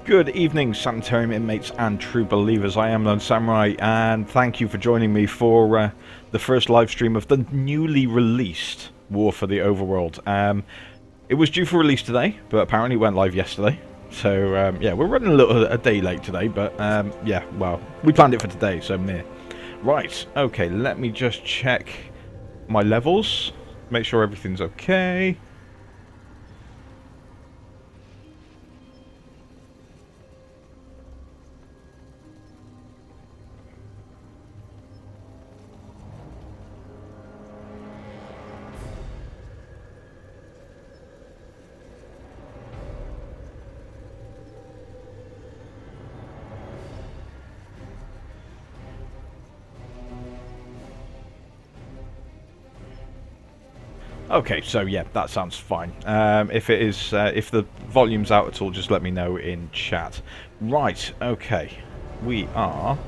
Good evening, Sanitarium inmates and true believers. I am Lonesamurai, and thank you for joining me for the first live stream of the newly released War for the Overworld. It was due for release today, but apparently it went live yesterday. So, yeah, we're running a day late today, but yeah, well, we planned it for today, so meh. Right, okay, let me just check my levels, make sure everything's okay. Okay, so yeah, that sounds fine. If it is, if the volume's out at all, just let me know in chat. Right, okay, we are.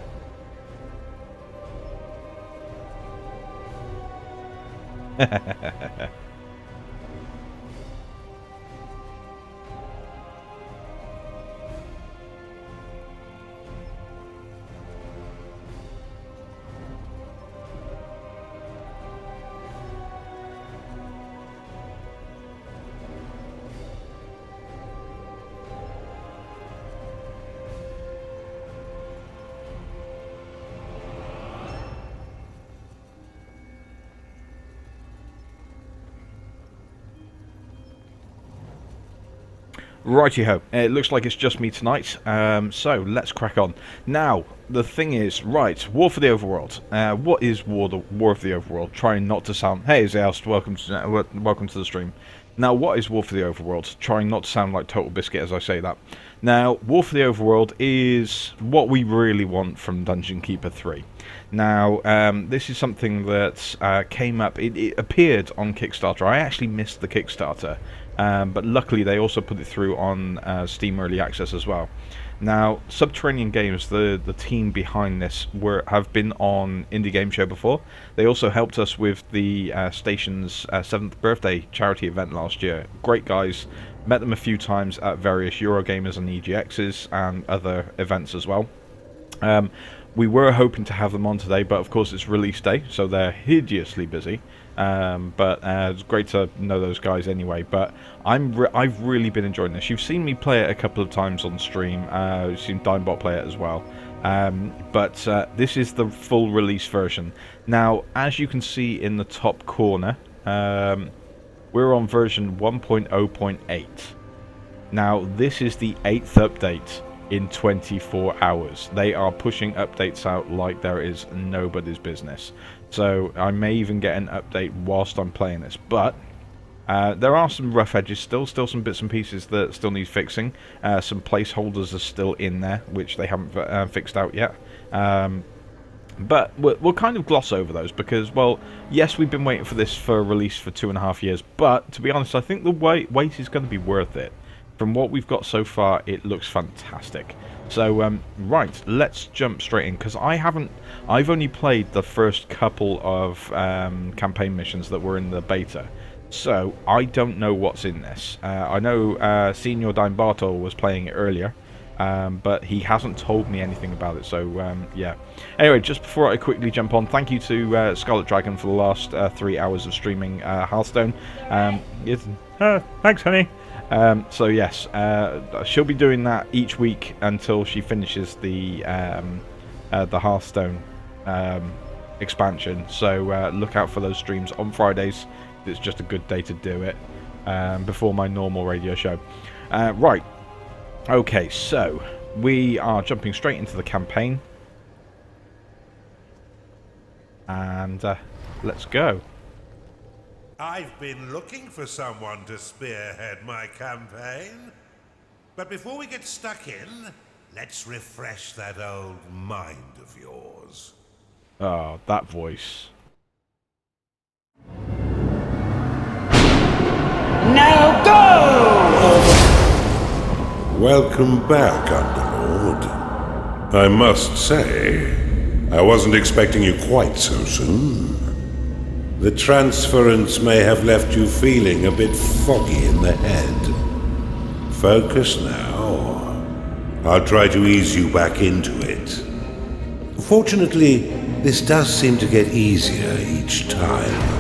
Righty-ho, it looks like it's just me tonight, so let's crack on. Now, the thing is, right, War for the Overworld. What is War of the Overworld? Trying not to sound... Hey, Zaoust, welcome to the stream. Now, what is War for the Overworld? Trying not to sound like Total Biscuit as I say that. Now, War for the Overworld is what we really want from Dungeon Keeper 3. Now, this is something that came up, it appeared on Kickstarter. I actually missed the Kickstarter. But luckily they also put it through on Steam Early Access as well. Now, Subterranean Games, the team behind this, have been on Indie Game Show before. They also helped us with the station's 7th birthday charity event last year. Great guys. Met them a few times at various Eurogamers and EGXs and other events as well. We were hoping to have them on today, but of course it's release day, so they're hideously busy. But it's great to know those guys anyway. But I've really been enjoying this. You've seen me play it a couple of times on stream. You've seen Dimebot play it as well. But this is the full release version. Now, as you can see in the top corner, we're on version 1.0.8. Now, this is the 8th update in 24 hours. They are pushing updates out like there is nobody's business. So I may even get an update whilst I'm playing this, but there are some rough edges still some bits and pieces that still need fixing. Some placeholders are still in there, which they haven't fixed out yet. But we'll kind of gloss over those because, well, yes, we've been waiting for this for release for 2.5 years, but to be honest, I think the wait is going to be worth it. From what we've got so far, it looks fantastic. So, right, let's jump straight in, because I've only played the first couple of campaign missions that were in the beta. So, I don't know what's in this. I know Senior Dimebot was playing it earlier, but he hasn't told me anything about it, so, yeah. Anyway, just before I quickly jump on, thank you to Scarlet Dragon for the last 3 hours of streaming Hearthstone. Thanks, honey. So yes, she'll be doing that each week until she finishes the Hearthstone expansion. So look out for those streams on Fridays. It's just a good day to do it before my normal radio show. Right, okay, so we are jumping straight into the campaign, and let's go. I've been looking for someone to spearhead my campaign. But before we get stuck in, let's refresh that old mind of yours. Oh, that voice. Now go! Welcome back, Underlord. I must say, I wasn't expecting you quite so soon. The transference may have left you feeling a bit foggy in the head. Focus now. I'll try to ease you back into it. Fortunately, this does seem to get easier each time.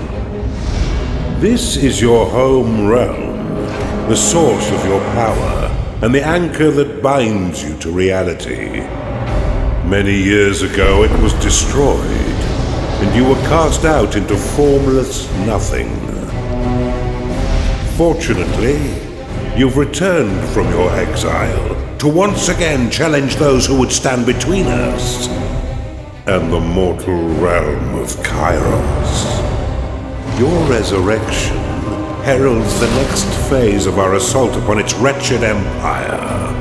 This is your home realm, the source of your power, and the anchor that binds you to reality. Many years ago it was destroyed, and you were cast out into formless nothing. Fortunately, you've returned from your exile to once again challenge those who would stand between us and the mortal realm of Kairos. Your resurrection heralds the next phase of our assault upon its wretched empire,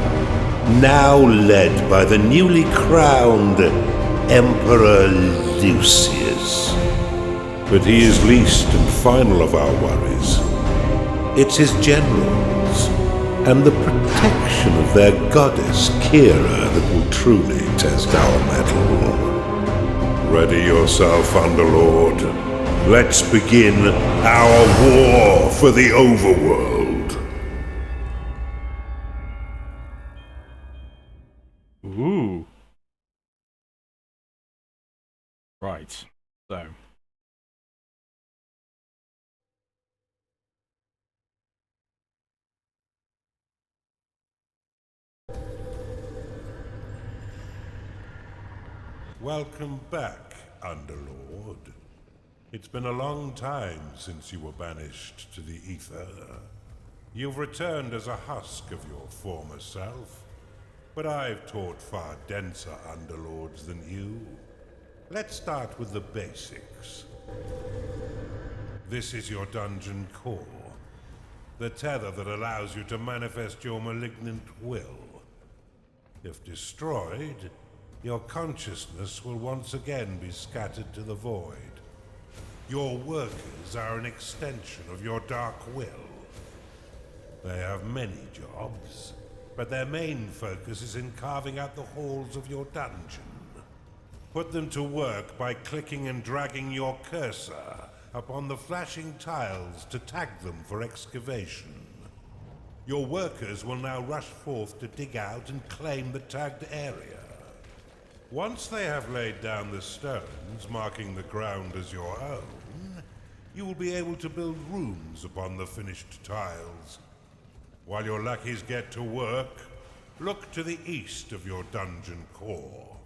now led by the newly crowned Emperor Lucius. But he is least and final of our worries. It's his generals and the protection of their goddess Kira that will truly test our mettle. Ready yourself, Underlord. Let's begin our war for the Overworld. Ooh. Right. So. Welcome back, Underlord. It's been a long time since you were banished to the ether. You've returned as a husk of your former self, but I've taught far denser Underlords than you. Let's start with the basics. This is your dungeon core, the tether that allows you to manifest your malignant will. If destroyed, your consciousness will once again be scattered to the void. Your workers are an extension of your dark will. They have many jobs, but their main focus is in carving out the halls of your dungeon. Put them to work by clicking and dragging your cursor upon the flashing tiles to tag them for excavation. Your workers will now rush forth to dig out and claim the tagged area. Once they have laid down the stones, marking the ground as your own, you will be able to build rooms upon the finished tiles. While your lackeys get to work, look to the east of your dungeon core.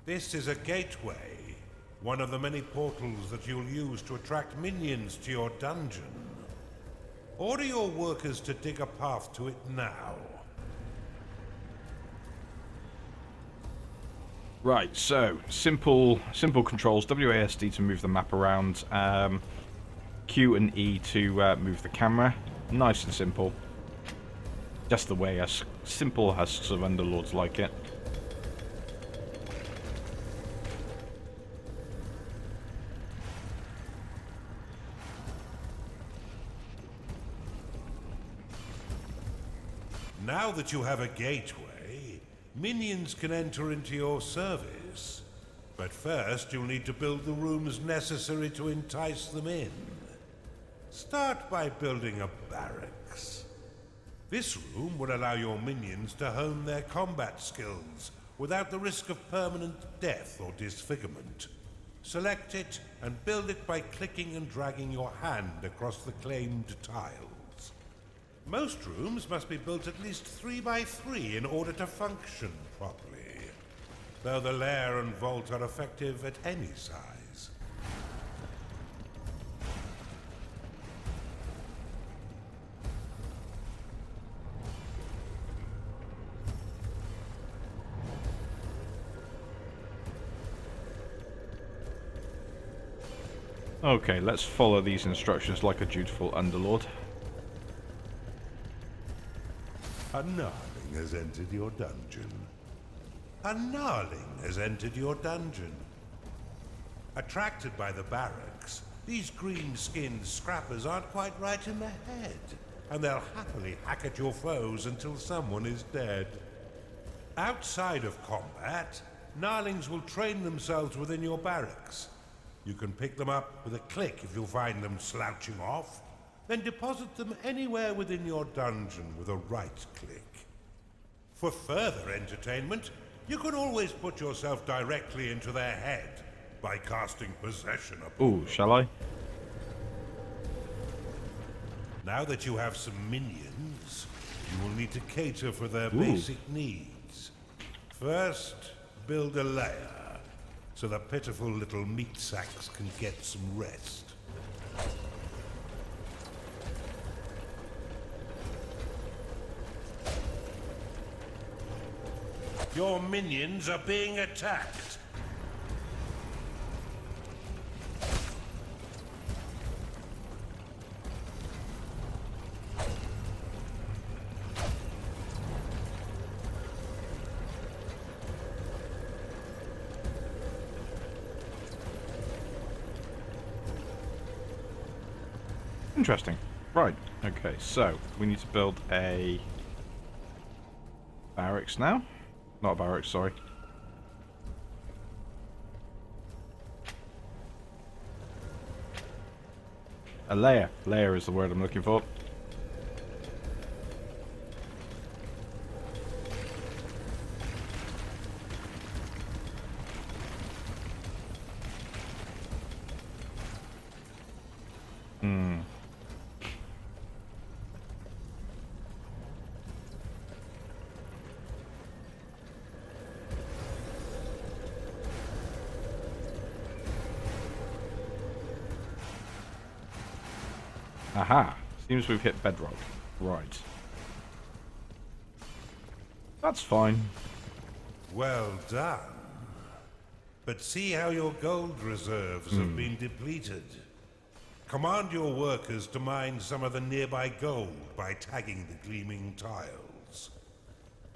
This is a gateway, one of the many portals that you'll use to attract minions to your dungeon. Order your workers to dig a path to it now. Right, so simple controls. WASD to move the map around. Q and E to move the camera. Nice and simple. Just the way us simple husks of Underlords like it. Now that you have a gateway, minions can enter into your service. But first, you'll need to build the rooms necessary to entice them in. Start by building a barracks. This room will allow your minions to hone their combat skills without the risk of permanent death or disfigurement. Select it and build it by clicking and dragging your hand across the claimed tiles. Most rooms must be built at least 3 by 3 in order to function properly, though the lair and vault are effective at any size. Okay, let's follow these instructions like a dutiful Underlord. A gnarling has entered your dungeon. A gnarling has entered your dungeon. Attracted by the barracks, these green-skinned scrappers aren't quite right in the head, and they'll happily hack at your foes until someone is dead. Outside of combat, gnarlings will train themselves within your barracks. You can pick them up with a click if you find them slouching off, then deposit them anywhere within your dungeon with a right click. For further entertainment, you can always put yourself directly into their head by casting possession upon Ooh, them. shall I? Now that you have some minions, you will need to cater for their Ooh. basic needs. First, build a lair, so the pitiful little meat sacks can get some rest. Your minions are being attacked. Interesting. Right. Okay, so we need to build a barracks now. Not a barracks, sorry. A lair. Lair is the word I'm looking for. Aha. Seems we've hit bedrock. Right. That's fine. Well done. But see how your gold reserves have been depleted. Command your workers to mine some of the nearby gold by tagging the gleaming tiles.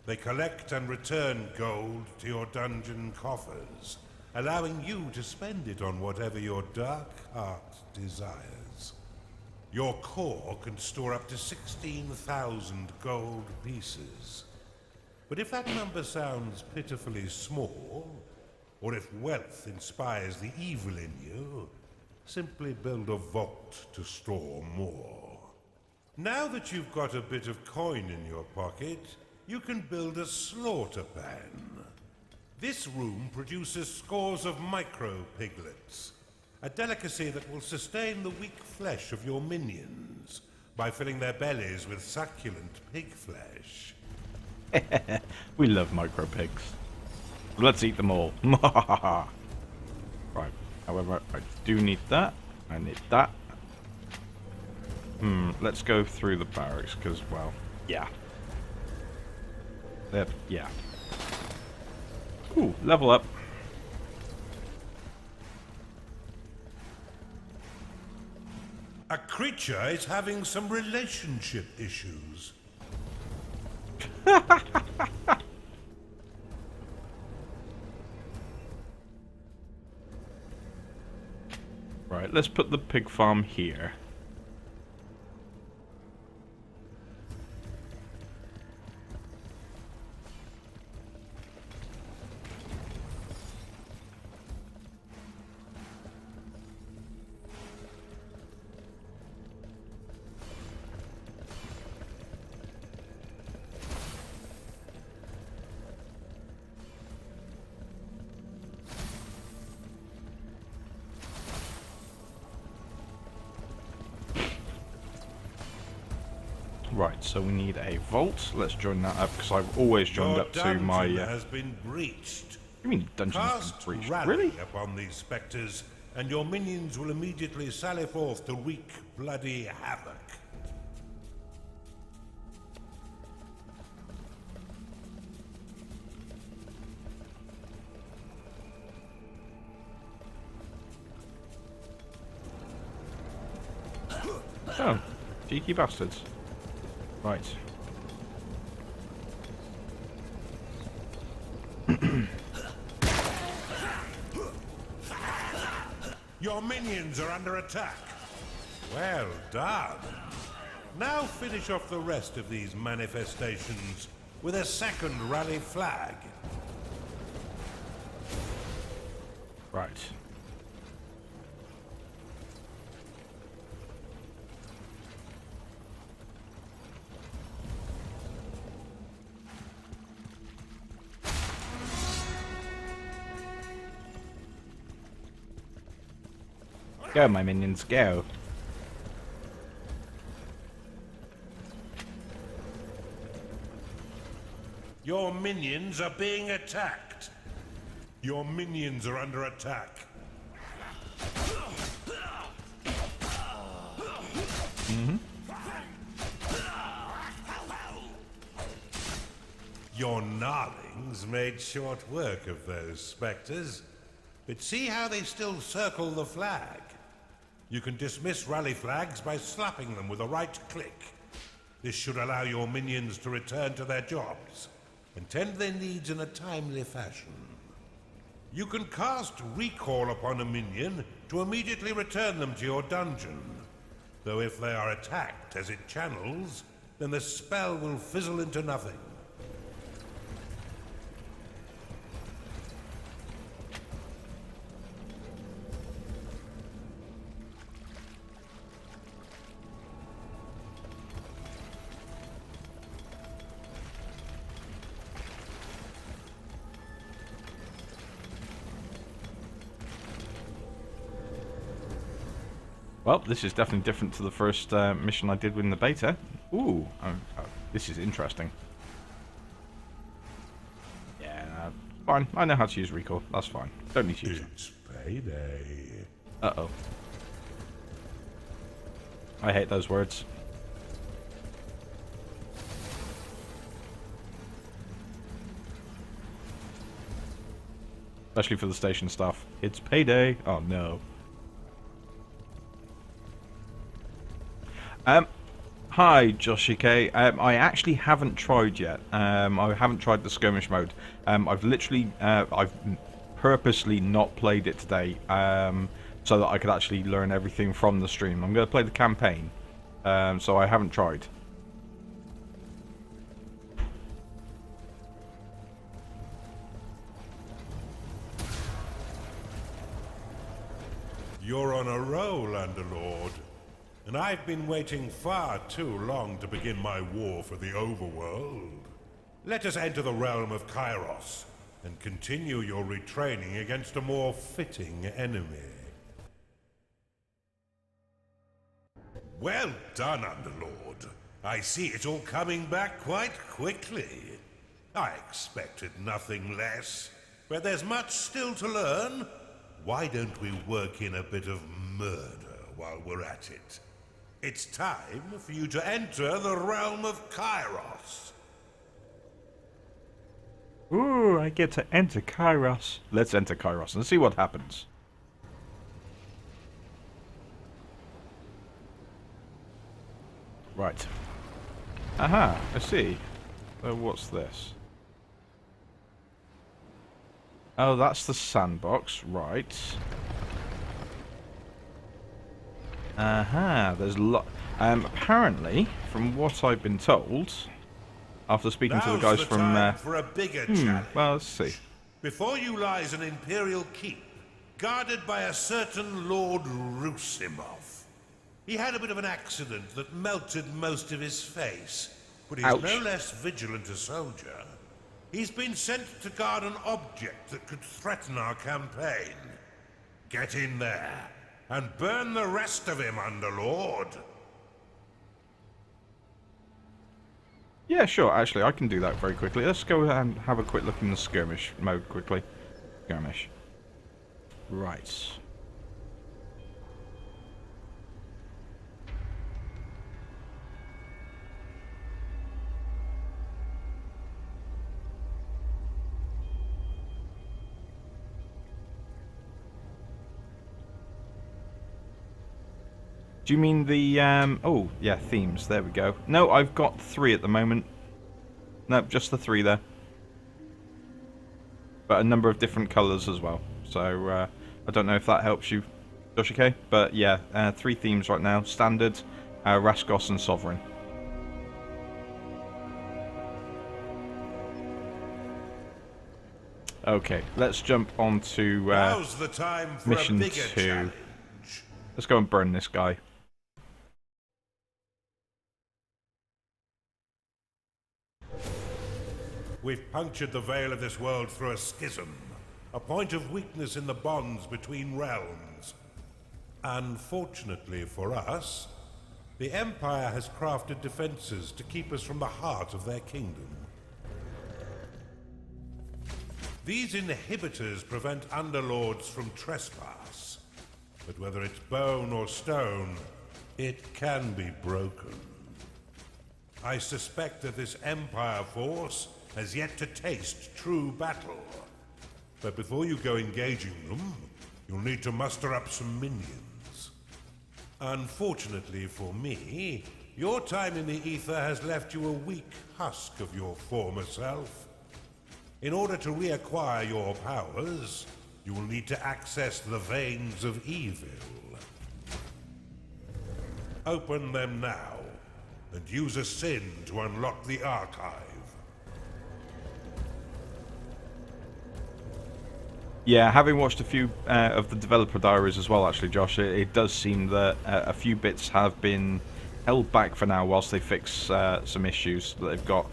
They collect and return gold to your dungeon coffers, allowing you to spend it on whatever your dark heart desires. Your core can store up to 16,000 gold pieces. But if that number sounds pitifully small, or if wealth inspires the evil in you, simply build a vault to store more. Now that you've got a bit of coin in your pocket, you can build a slaughter pan. This room produces scores of micro-piglets, a delicacy that will sustain the weak flesh of your minions by filling their bellies with succulent pig flesh. We love micro pigs. Let's eat them all. Right. However, I do need that. I need that. Let's go through the barracks, because, well, yeah. Yeah. Ooh, level up. A creature is having some relationship issues. Right, let's put the pig farm here. Right, so we need a vault. Let's join that up, because I've always joined Your up to my... dungeon has been breached. You mean dungeon's Cast been breached? rally Really? upon these spectres, and your minions will immediately sally forth to wreak bloody havoc. Oh, cheeky bastards. Right. Your minions are under attack. Well done. Now finish off the rest of these manifestations with a second rally flag. Right. Go, my minions, go. Your minions are being attacked. Your minions are under attack. Your gnarlings made short work of those spectres. But see how they still circle the flag? You can dismiss rally flags by slapping them with a right click. This should allow your minions to return to their jobs and tend their needs in a timely fashion. You can cast Recall upon a minion to immediately return them to your dungeon. Though if they are attacked as it channels, then the spell will fizzle into nothing. Well, this is definitely different to the first mission I did in the beta. Ooh, this is interesting. Yeah, fine. I know how to use recall. That's fine. Don't need to use it. It's payday. Uh-oh. I hate those words. Especially for the station staff. It's payday. Oh, no. Hi, Joshy K. I actually haven't tried yet. I haven't tried the skirmish mode. I've purposely not played it today, so that I could actually learn everything from the stream. I'm going to play the campaign, so I haven't tried. You're on a roll, Underlord. And I've been waiting far too long to begin my war for the Overworld. Let us enter the realm of Kairos and continue your retraining against a more fitting enemy. Well done, Underlord. I see it all coming back quite quickly. I expected nothing less, but there's much still to learn. Why don't we work in a bit of murder while we're at it? It's time for you to enter the realm of Kairos. Ooh, I get to enter Kairos. Let's enter Kairos and see what happens. Right. Aha, I see. So what's this? Oh, that's the sandbox, right. Aha, there's apparently, from what I've been told, after speaking to the guys Now's the from time for a bigger challenge. well, let's see. Before you lies an Imperial keep, guarded by a certain Lord Rusimov. He had a bit of an accident that melted most of his face, but he's Ouch. no less vigilant a soldier. He's been sent to guard an object that could threaten our campaign. Get in there and burn the rest of him, Underlord. Yeah, sure, actually, I can do that very quickly. Let's go and have a quick look in the skirmish mode quickly. Skirmish. Right. Do you mean the, oh, yeah, themes, there we go. No, I've got 3 at the moment. No, just the 3 there. But a number of different colours as well. So, I don't know if that helps you, Josh, okay? But yeah, 3 themes right now. Standard, Raskos and Sovereign. Okay, let's jump on to Now's the time for mission a bigger 2. challenge. Let's go and burn this guy. We've punctured the veil of this world through a schism, a point of weakness in the bonds between realms. Unfortunately for us, the Empire has crafted defenses to keep us from the heart of their kingdom. These inhibitors prevent underlords from trespass, but whether it's bone or stone, it can be broken. I suspect that this Empire force has yet to taste true battle. But before you go engaging them, you'll need to muster up some minions. Unfortunately for me, your time in the ether has left you a weak husk of your former self. In order to reacquire your powers, you will need to access the veins of evil. Open them now, and use a sin to unlock the archive. Yeah, having watched a few of the developer diaries as well, actually, Josh, it does seem that a few bits have been held back for now whilst they fix some issues that they've got.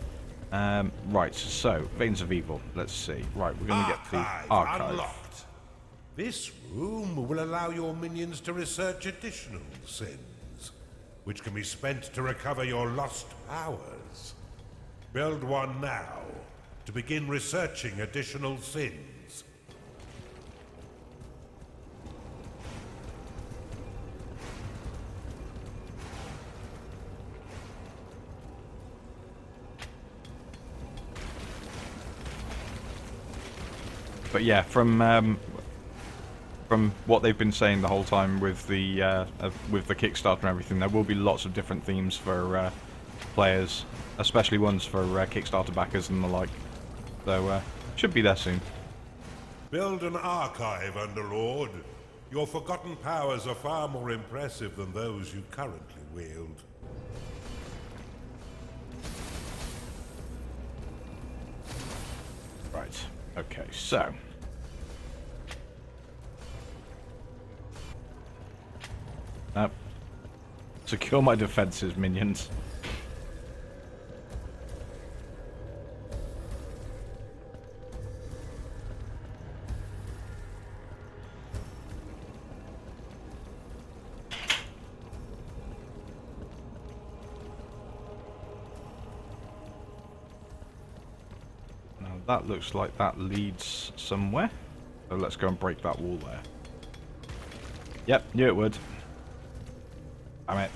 Right, so, Veins of Evil, let's see. Right, we're going to get the archive. Unlocked. This room will allow your minions to research additional sins, which can be spent to recover your lost powers. Build one now, to begin researching additional sins. But yeah, from what they've been saying the whole time with the Kickstarter and everything, there will be lots of different themes for players, especially ones for Kickstarter backers and the like. So should be there soon. Build an archive, Underlord. Your forgotten powers are far more impressive than those you currently wield. Right. Okay, so secure my defenses, minions. That looks like that leads somewhere. So let's go and break that wall there. Yep, knew it would. Damn it.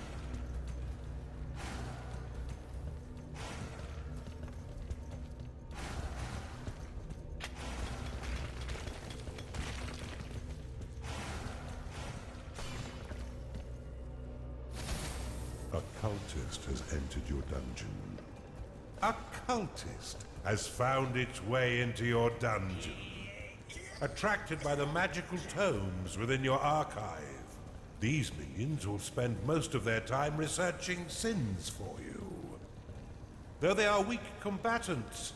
A cultist has entered your dungeon. A cultist has found its way into your dungeon. Attracted by the magical tomes within your archive, these minions will spend most of their time researching sins for you. Though they are weak combatants,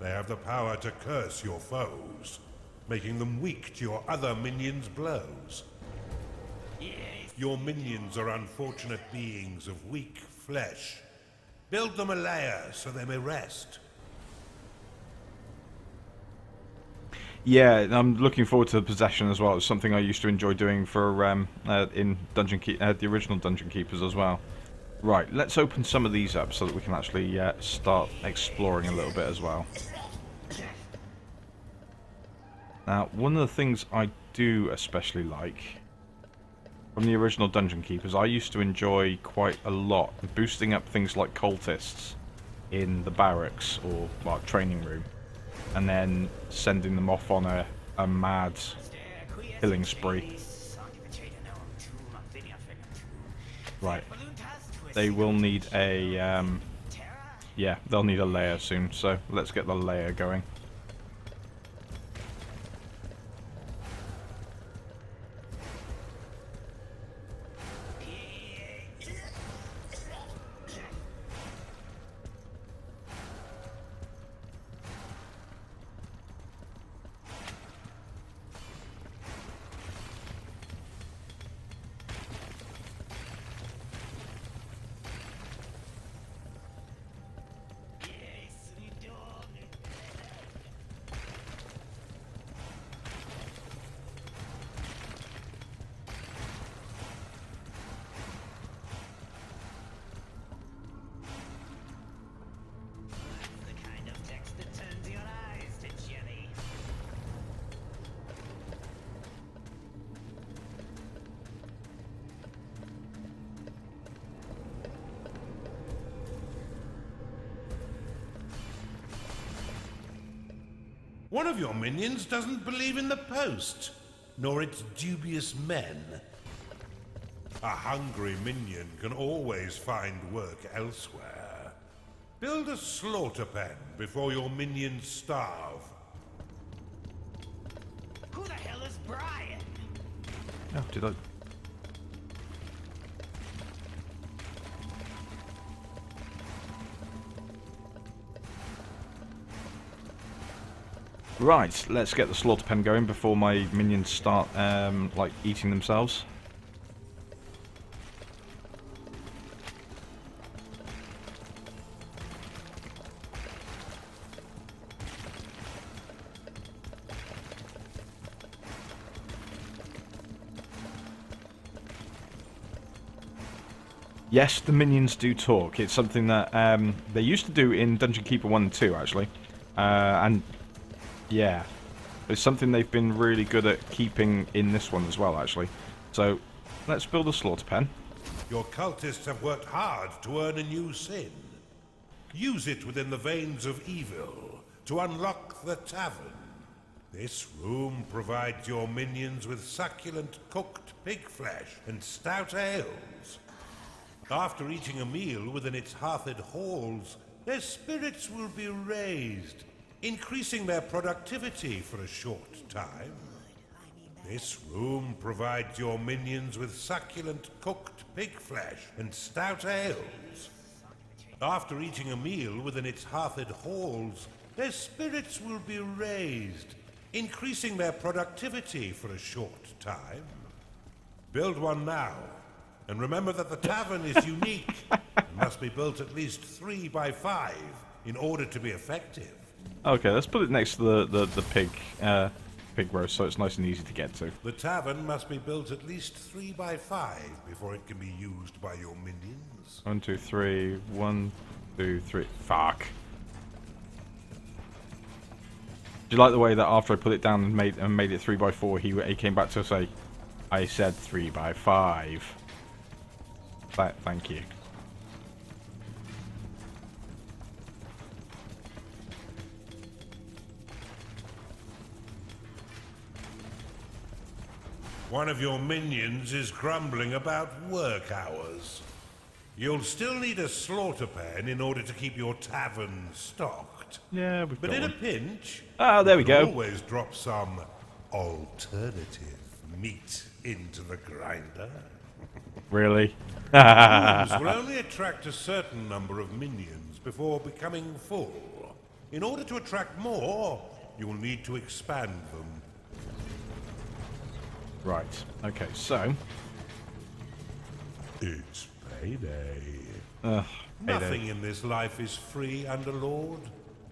they have the power to curse your foes, making them weak to your other minions' blows. Your minions are unfortunate beings of weak flesh. Build them a lair so they may rest. Yeah, I'm looking forward to the possession as well. It's something I used to enjoy doing for in the original Dungeon Keepers as well. Right, let's open some of these up so that we can actually start exploring a little bit as well. Now, one of the things I do especially like from the original Dungeon Keepers, I used to enjoy quite a lot boosting up things like cultists in the barracks or training room, and then sending them off on a mad killing spree. Right. They will need a yeah, they'll need a layer soon, so let's get the layer going. One of your minions doesn't believe in the post, nor its dubious men. A hungry minion can always find work elsewhere. Build a slaughter pen before your minions starve. Who the hell is Brian? Oh, did I? Right, let's get the slaughter pen going before my minions start, like, eating themselves. Yes, the minions do talk. It's something that they used to do in Dungeon Keeper 1 and 2, actually. And, yeah. It's something they've been really good at keeping in this one as well, actually. So, let's build a slaughter pen. Your cultists have worked hard to earn a new sin. Use it within the veins of evil to unlock the tavern. This room provides your minions with succulent cooked pig flesh and stout ales. After eating a meal within its hearthed halls, their spirits will be raised, increasing their productivity for a short time. This room provides your minions with succulent cooked pig flesh and stout ales. After eating a meal within its hearthed halls, their spirits will be raised, increasing their productivity for a short time. Build one now. And remember that the tavern is unique and must be built at least 3 by 5 in order to be effective. Okay, let's put it next to the pig roast so it's nice and easy to get to. The tavern must be built at least 3 by 5 before it can be used by your minions. 1, 2, 3. 1, 2, 3. Fuck. Do you like the way that after I put it down and made it 3 by 4, he came back to say, I said 3 by 5. Thank you. One of your minions is grumbling about work hours. You'll still need a slaughter pen in order to keep your tavern stocked. Yeah, we've But got in one. a pinch, Ah, there we you can go. always drop some alternative meat into the grinder. Really? Rooms will only attract a certain number of minions before becoming full. In order to attract more, you will need to expand them. Right. Okay, so... It's payday. Payday. Nothing in this life is free, Underlord,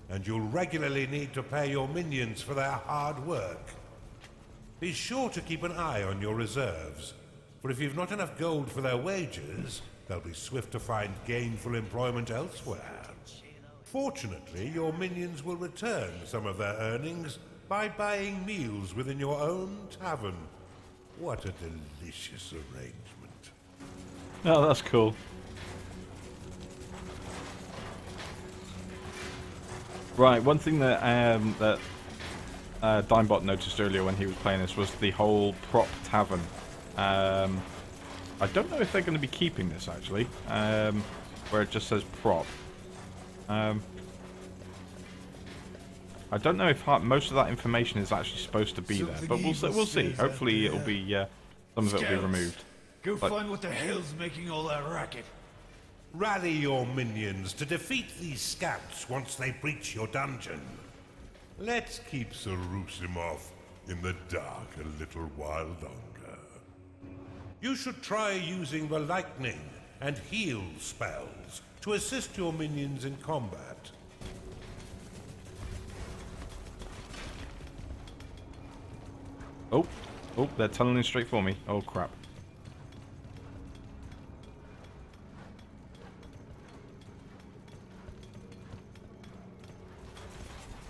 and you'll regularly need to pay your minions for their hard work. Be sure to keep an eye on your reserves, for if you've not enough gold for their wages, they'll be swift to find gainful employment elsewhere. Fortunately, your minions will return some of their earnings by buying meals within your own tavern. What a delicious arrangement. Oh, that's cool. Right, one thing that Dimebot noticed earlier when he was playing this was the whole prop tavern. I don't know if they're going to be keeping this, actually, where it just says prop. I don't know if most of that information is actually supposed to be there, but we'll see. Hopefully it'll be, some of it will be removed. Go find what the hell's making all that racket. Rally your minions to defeat these scouts once they breach your dungeon. Let's keep Sarusimov in the dark a little while longer. You should try using the lightning and heal spells to assist your minions in combat. Oh, they're tunneling straight for me. Oh, crap.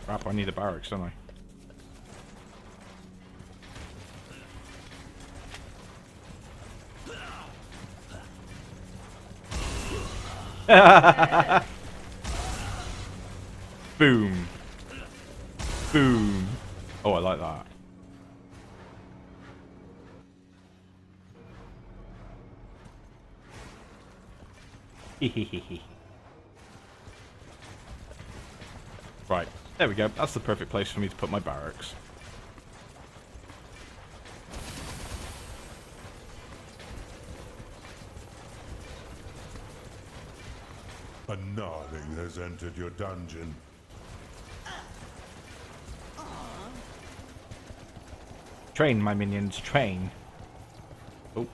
Crap, I need a barracks, don't I? Boom. Boom. Oh, I like that. Right, there we go. That's the perfect place for me to put my barracks. A gnarling has entered your dungeon. Train, my minions, train. Oh.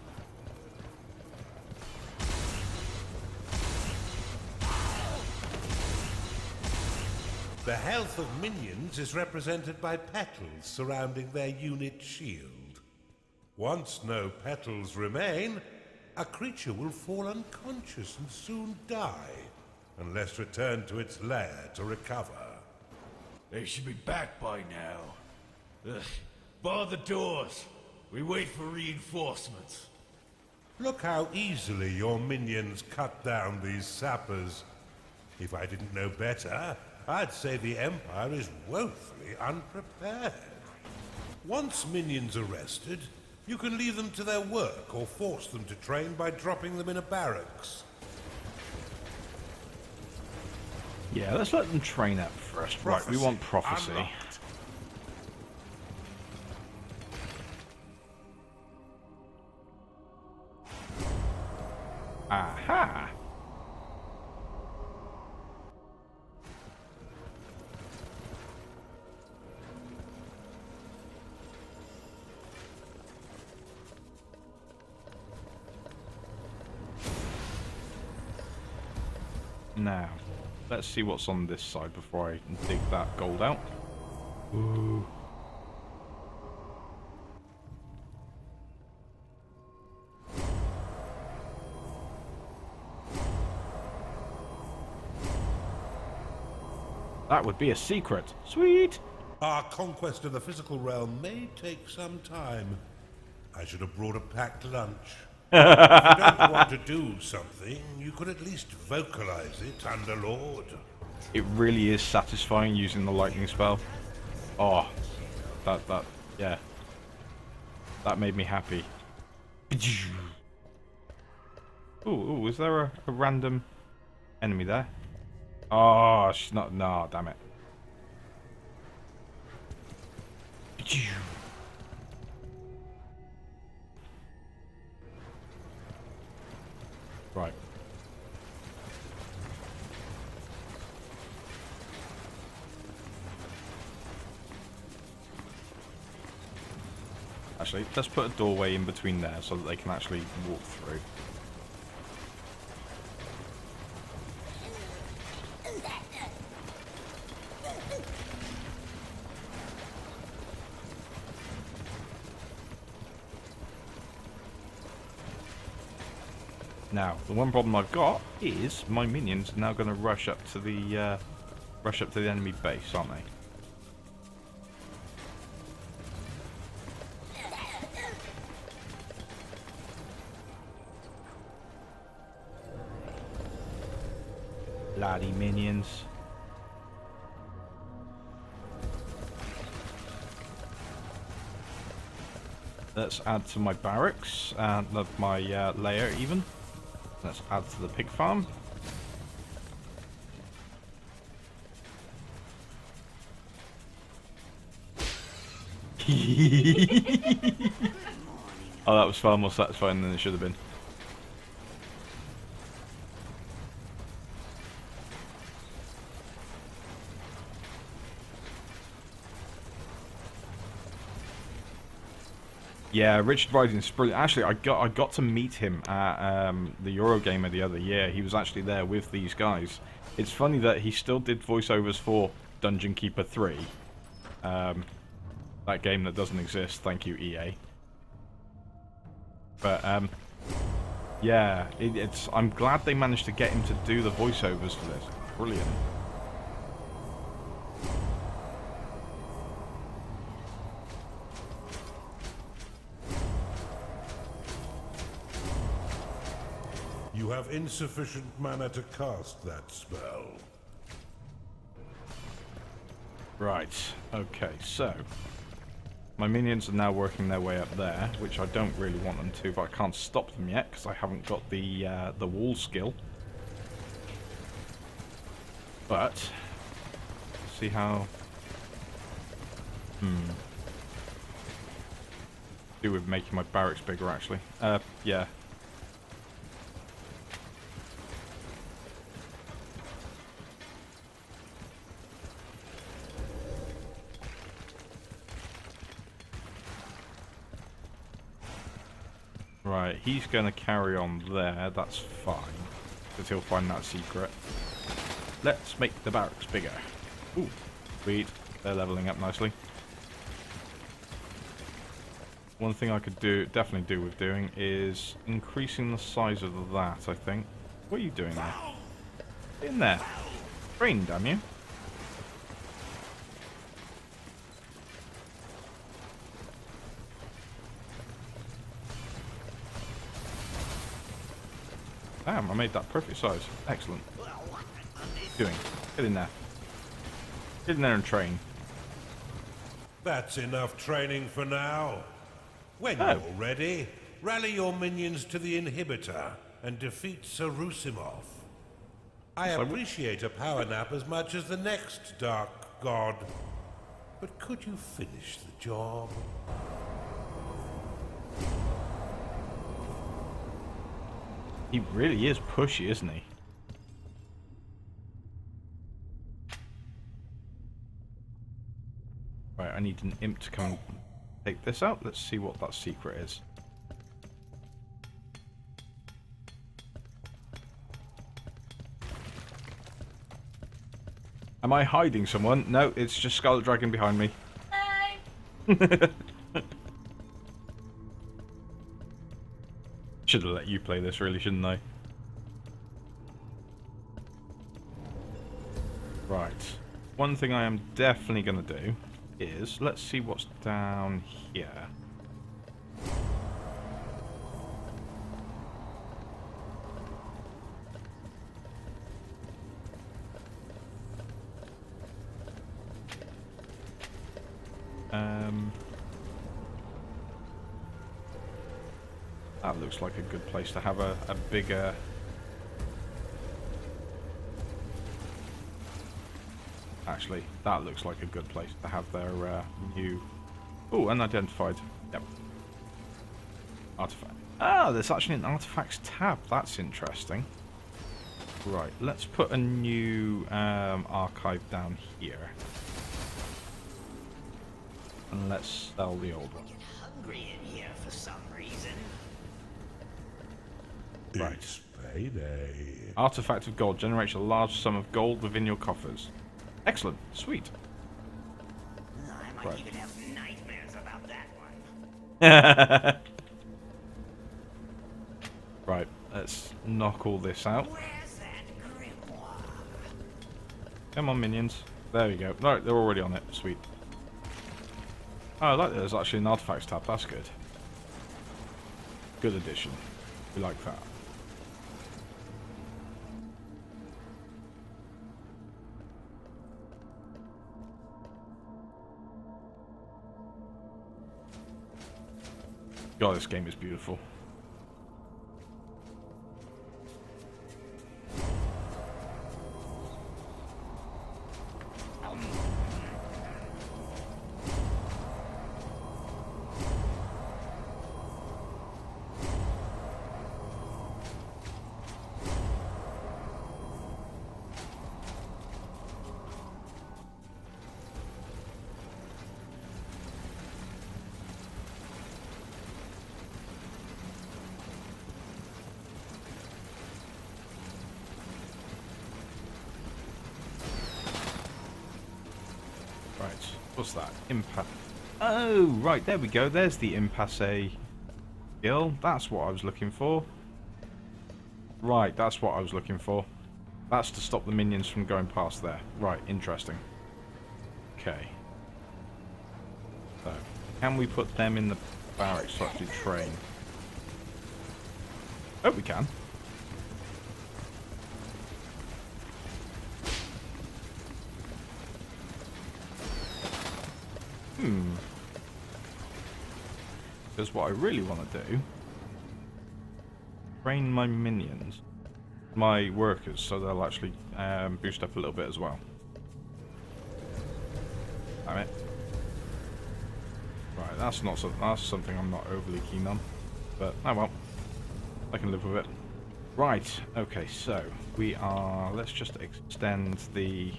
The health of minions is represented by petals surrounding their unit shield. Once no petals remain, a creature will fall unconscious and soon die, unless returned to its lair to recover. They should be back by now. Ugh. Bar the doors. We wait for reinforcements. Look how easily your minions cut down these sappers. If I didn't know better, I'd say the Empire is woefully unprepared. Once minions are rested, you can leave them to their work or force them to train by dropping them in a barracks. Yeah, let's let them train up first. Right, we want prophecy. Unlocked. Aha! Now, let's see what's on this side before I dig that gold out. Ooh. That would be a secret. Sweet! Our conquest of the physical realm may take some time. I should have brought a packed lunch. If you don't want to do something, you could at least vocalize it, Underlord. It really is satisfying using the lightning spell. Oh, yeah. That made me happy. Ooh, is there a random enemy there? Oh, she's not. No, damn it. Right. Actually, let's put a doorway in between there so that they can actually walk through. Now, the one problem I've got is my minions are now going to rush up to the enemy base, aren't they? Bloody minions. Let's add to my barracks and my lair even. Let's add to the pig farm. Oh, that was far more satisfying than it should have been. Yeah, Richard Rising's brilliant. Actually, I got to meet him at the Eurogamer the other year. He was actually there with these guys. It's funny that he still did voiceovers for Dungeon Keeper 3. That game that doesn't exist. Thank you, EA. But yeah, I'm glad they managed to get him to do the voiceovers for this. Brilliant. You have insufficient mana to cast that spell. Right. Okay. So My minions are now working their way up there, which I don't really want them to, but I can't stop them yet because I haven't got the wall skill. But see how. Do with making my barracks bigger, actually. Yeah. Right, he's going to carry on there, that's fine. Because he'll find that secret. Let's make the barracks bigger. Ooh, sweet. They're leveling up nicely. One thing I could definitely do with doing is increasing the size of that, I think. What are you doing there? In there. Train, damn you. Damn, I made that perfect size. Excellent. What are you doing? Get in there. Get in there and train. That's enough training for now. When Oh. you're ready, rally your minions to the inhibitor and defeat Sarusimov. I appreciate a power nap as much as the next dark god, but could you finish the job? He really is pushy, isn't he? Right, I need an imp to come and take this out. Let's see what that secret is. Am I hiding someone? No, it's just Scarlet Dragon behind me. Hey. Should have let you play this, really, shouldn't I? Right. One thing I am definitely going to do is, let's see what's down here. That looks like a good place to have a bigger... Actually, that looks like a good place to have their new... Oh, unidentified. Yep. Artifact. Ah, there's actually an artifacts tab. That's interesting. Right, let's put a new archive down here. And let's sell the old one. Get hungry in here for some reason. Right. It's payday. Artifact of gold generates a large sum of gold within your coffers. Excellent. Sweet. I might Right. even have nightmares about that one. Right, let's knock all this out. Where's that grimoire? Come on, minions. There we go. No, they're already on it. Sweet. Oh, I like that there's actually an artifacts tab. That's good. Good addition. We like that. God, this game is beautiful. Right, what's that? Impasse. Oh, right, there we go. There's the impasse skill. That's what I was looking for. Right, that's what I was looking for. That's to stop the minions from going past there. Right, interesting. Okay. So, can we put them in the barracks to actually train? Oh, we can. Because what I really want to do, train my minions, my workers, so they'll actually boost up a little bit as well. Damn it. Right, that's something I'm not overly keen on, but oh well, I can live with it. Right, okay, so we are. Let's just extend the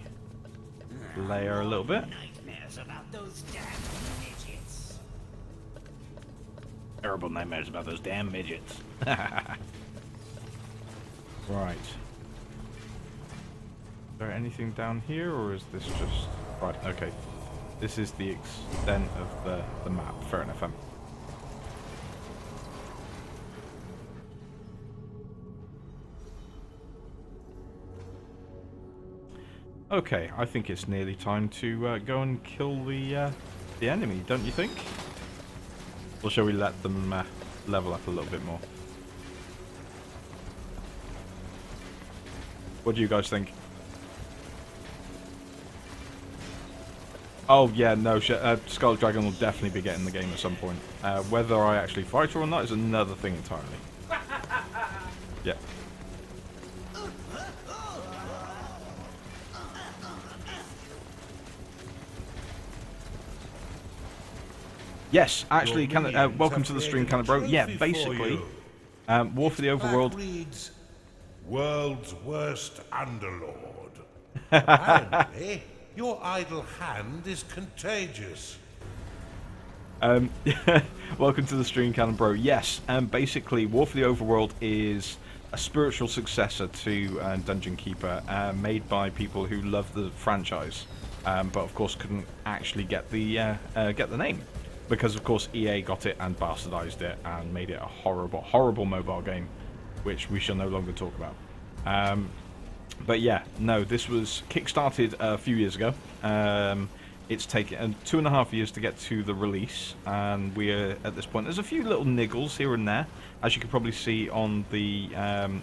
layer a little bit. Nightmares about those damn midgets. Terrible nightmares about those damn midgets. Right. Is there anything down here, or is this just... Right, okay. This is the extent of the map. Fair enough. Okay, I think it's nearly time to go and kill the enemy, don't you think? Or shall we let them level up a little bit more? What do you guys think? Oh yeah, no, Scarlet Dragon will definitely be getting the game at some point. Whether I actually fight her or not is another thing entirely. Yeah. Yes, actually, welcome to the stream, Bro. Yeah, basically, War for the Overworld. Reads, World's Worst Underlord. Apparently, your idle hand is contagious. Welcome to the stream, Bro. Yes, basically, War for the Overworld is a spiritual successor to Dungeon Keeper, made by people who love the franchise, but of course couldn't actually get the name. Because, of course, EA got it and bastardized it and made it a horrible, horrible mobile game, which we shall no longer talk about. But yeah, no, this was kickstarted a few years ago. It's taken 2.5 years to get to the release, and we're at this point. There's a few little niggles here and there, as you can probably see on the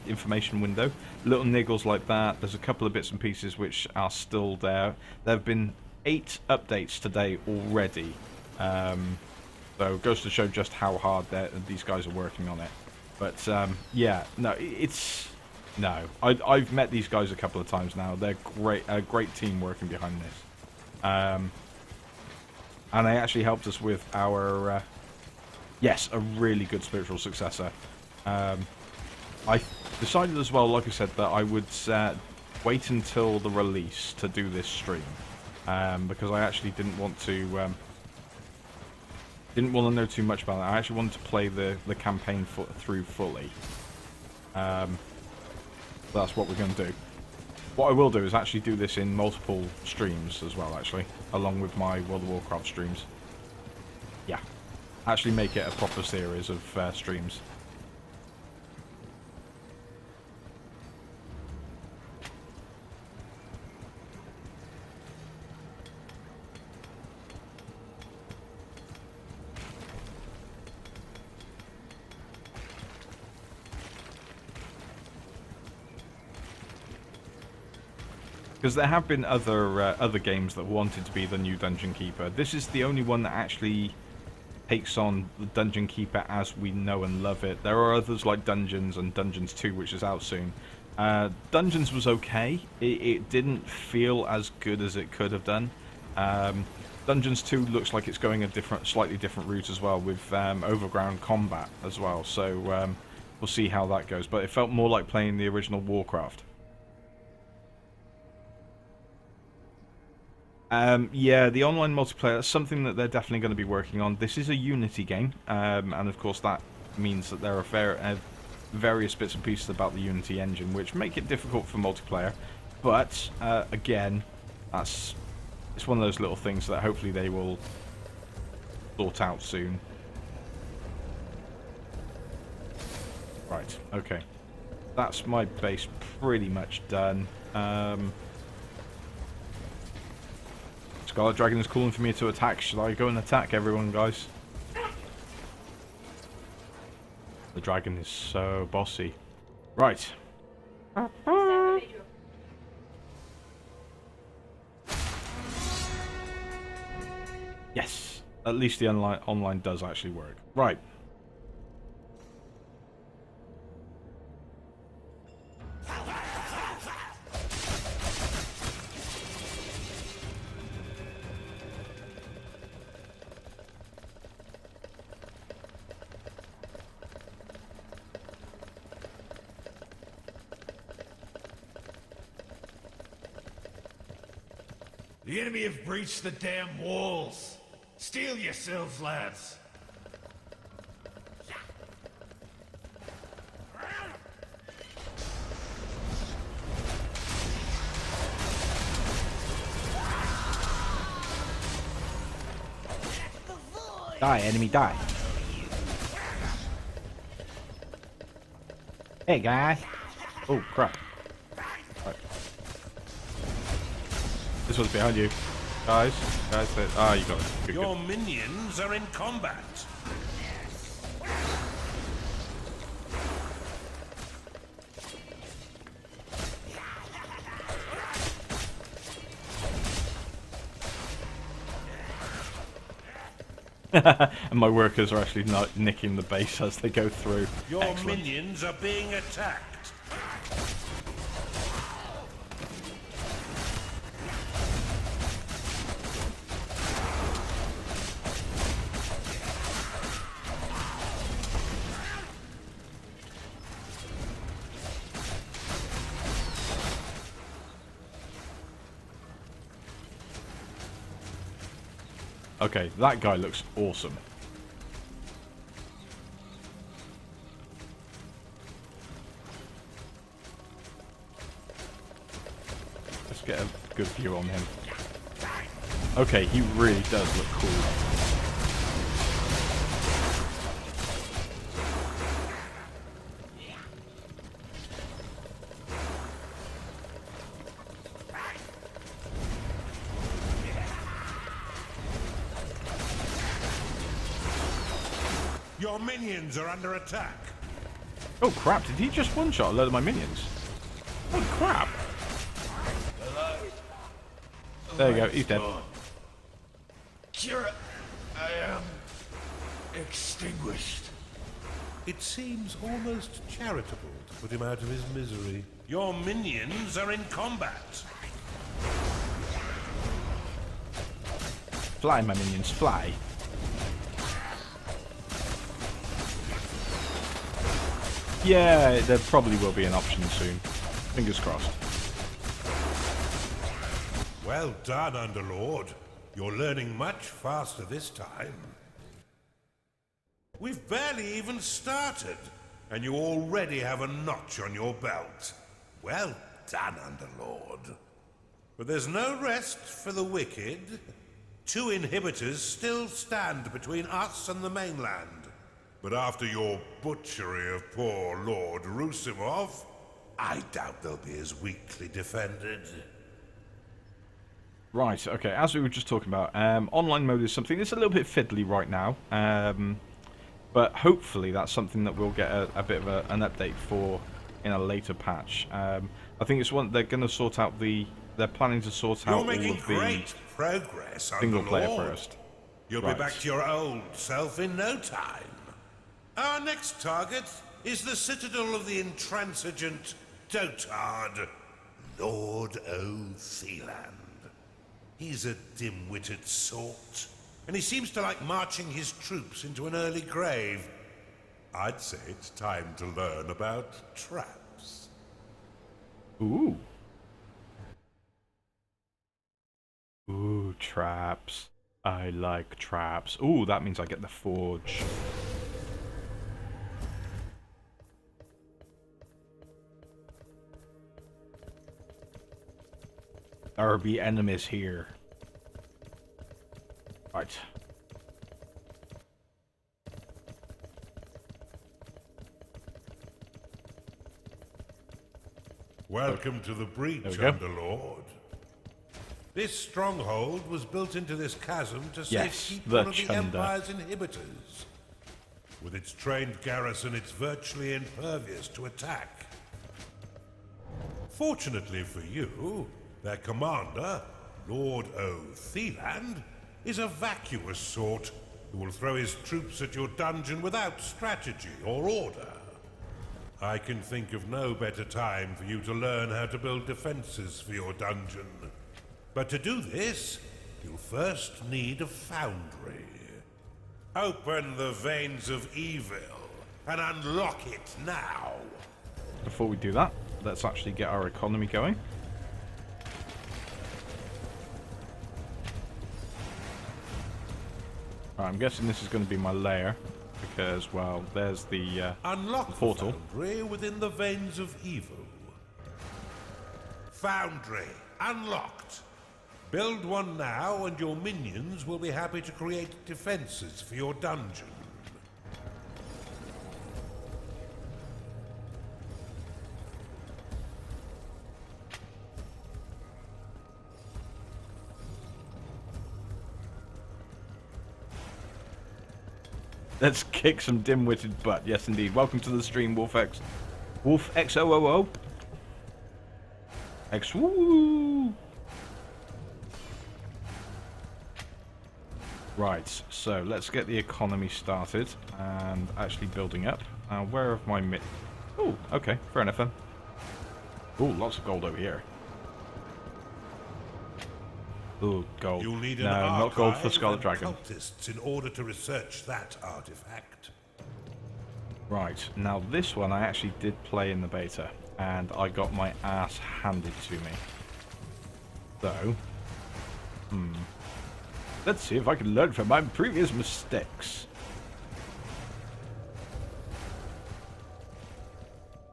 information window. Little niggles like that. There's a couple of bits and pieces which are still there. There have been 8 updates today already. So it goes to show just how hard these guys are working on it. But yeah, no, I've met these guys a couple of times now. They're great, a great team working behind this. And they actually helped us with our yes, a really good spiritual successor. I decided as well, like I said, that I would wait until the release to do this stream, because I actually didn't want to know too much about it. I actually wanted to play the campaign through fully. That's what we're going to do. What I will do is actually do this in multiple streams as well, actually, along with my World of Warcraft streams. Yeah, actually make it a proper series of streams. Because there have been other games that wanted to be the new Dungeon Keeper. This is the only one that actually takes on the Dungeon Keeper as we know and love it. There are others like Dungeons and Dungeons 2, which is out soon. Dungeons was okay. It didn't feel as good as it could have done. Dungeons 2 looks like it's going a slightly different route as well, with overground combat as well. So we'll see how that goes. But it felt more like playing the original Warcraft. Yeah, the online multiplayer, that's something that they're definitely going to be working on. This is a Unity game, and of course that means that there are various bits and pieces about the Unity engine which make it difficult for multiplayer. But, again, it's one of those little things that hopefully they will sort out soon. Right, okay. That's my base pretty much done. Scarlet Dragon is calling for me to attack. Should I go and attack everyone, guys? The dragon is so bossy. Right. Yes. At least the online does actually work. Right. The enemy have breached the damn walls. Steel yourselves, lads. Die, enemy, die. Hey, guys. Oh, crap. Right. This one's behind you. Guys, ah, you got it. Good, Your minions are in combat. And my workers are actually not nicking the base as they go through. Your Excellent. minions are being attacked. Okay, that guy looks awesome. Let's get a good view on him. Okay, he really does look cool. Your minions are under attack. Oh crap, did he just one-shot a load of my minions? Oh crap. There you go, he's dead. Kira, I am extinguished. It seems almost charitable to put him out of his misery. Your minions are in combat. Fly, my minions, fly. Yeah, there probably will be an option soon. Fingers crossed. Well done, Underlord. You're learning much faster this time. We've barely even started, and you already have a notch on your belt. Well done, Underlord. But there's no rest for the wicked. 2 inhibitors still stand between us and the mainland. But after your butchery of poor Lord Rusimov, I doubt they'll be as weakly defended. Right, okay, as we were just talking about, online mode is something that's a little bit fiddly right now. But hopefully that's something that we'll get a bit of an update for in a later patch. I think it's one they're going to sort out they're planning to sort out all You're making of the great progress, single player Underlord. first. You'll Right. be back to your old self in no time. Our next target is the citadel of the intransigent dotard, Lord O'Theland. He's a dim-witted sort, and he seems to like marching his troops into an early grave. I'd say it's time to learn about traps. Ooh. Ooh, traps. I like traps. Ooh, that means I get the forge. There be enemies here. Right. Welcome to the breach, There we go. Underlord. This stronghold was built into this chasm to Yes, safekeep the one of the Chunder. Empire's inhibitors. With its trained garrison, it's virtually impervious to attack. Fortunately for you, their commander, Lord O'Theland, is a vacuous sort who will throw his troops at your dungeon without strategy or order. I can think of no better time for you to learn how to build defenses for your dungeon. But to do this, you'll first need a foundry. Open the veins of evil and unlock it now. Before we do that, let's actually get our economy going. I'm guessing this is going to be my lair, because, well, there's the Unlock portal. the foundry within the veins of evil. Foundry unlocked. Build one now, and your minions will be happy to create defenses for your dungeon. Let's kick some dim-witted butt. Yes, indeed. Welcome to the stream, WolfX. Wolf XOOO. X woo. Right, so let's get the economy started and actually building up. Where have my Oh, okay, fair enough then. Oh, lots of gold over here. Ooh, gold. You'll need No, an not gold for archive Scarlet and Dragon. cultists in order to research that artifact. Right, now this one I actually did play in the beta, and I got my ass handed to me. So, let's see if I can learn from my previous mistakes.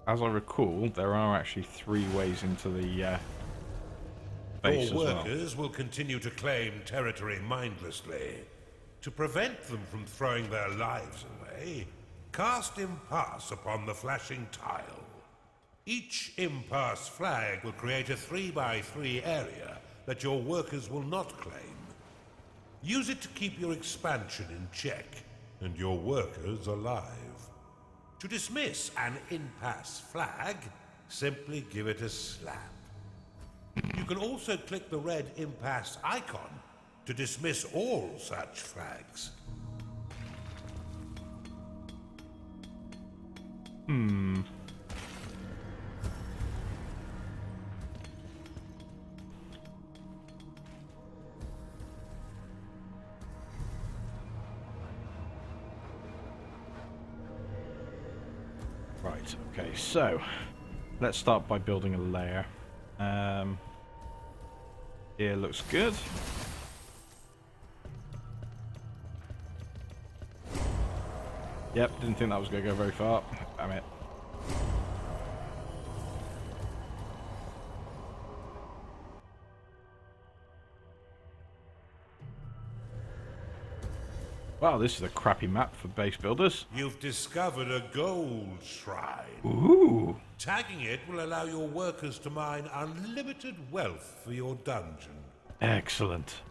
As I recall, there are actually 3 ways into the base Your as well. workers will continue to claim territory mindlessly. To prevent them from throwing their lives away, cast impasse upon the flashing tile. Each impasse flag will create a 3x3 area that your workers will not claim. Use it to keep your expansion in check and your workers alive. To dismiss an impasse flag, simply give it a slap. You can also click the red impasse icon to dismiss all such flags. Right, okay, so let's start by building a layer. Here looks good. Yep, didn't think that was going to go very far. Damn it. Wow, this is a crappy map for base builders. You've discovered a gold shrine. Ooh. Tagging it will allow your workers to mine unlimited wealth for your dungeon. Excellent.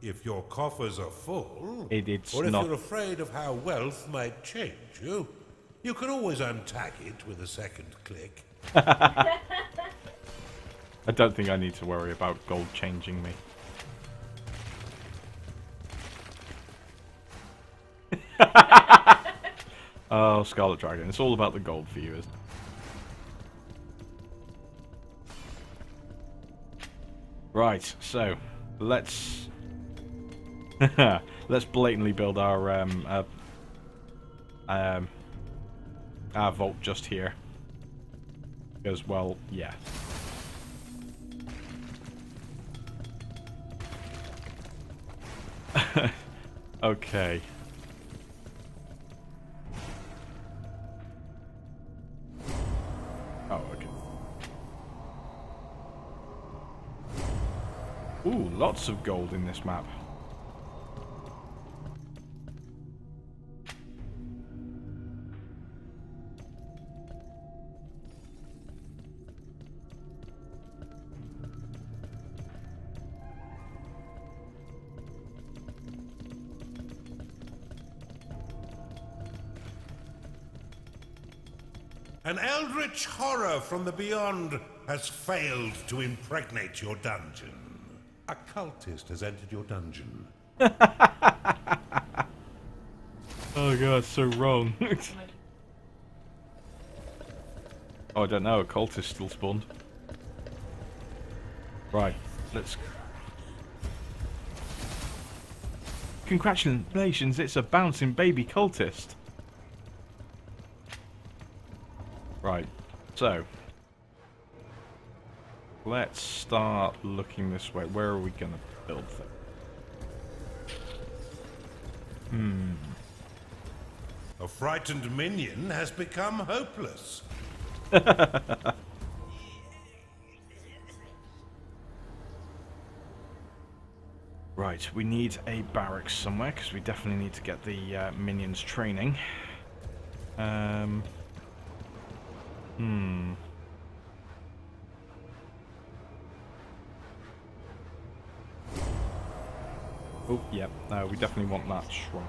If your coffers are full, It's or if not. you're afraid of how wealth might change you, you can always untag it with a second click. I don't think I need to worry about gold changing me. Oh, Scarlet Dragon. It's all about the gold for you, isn't it? Right, so let's let's blatantly build our vault just here. Because, well, yeah. Okay. Oh, okay. Ooh, lots of gold in this map. An eldritch horror from the beyond has failed to impregnate your dungeon. A cultist has entered your dungeon. Oh god, so wrong. Oh, I don't know, a cultist still spawned. Right, let's... Congratulations, it's a bouncing baby cultist. Right, so... Let's start looking this way. Where are we going to build things? A frightened minion has become hopeless. Right, we need a barracks somewhere, because we definitely need to get the minions training. Oh, yeah, we definitely want that shrine.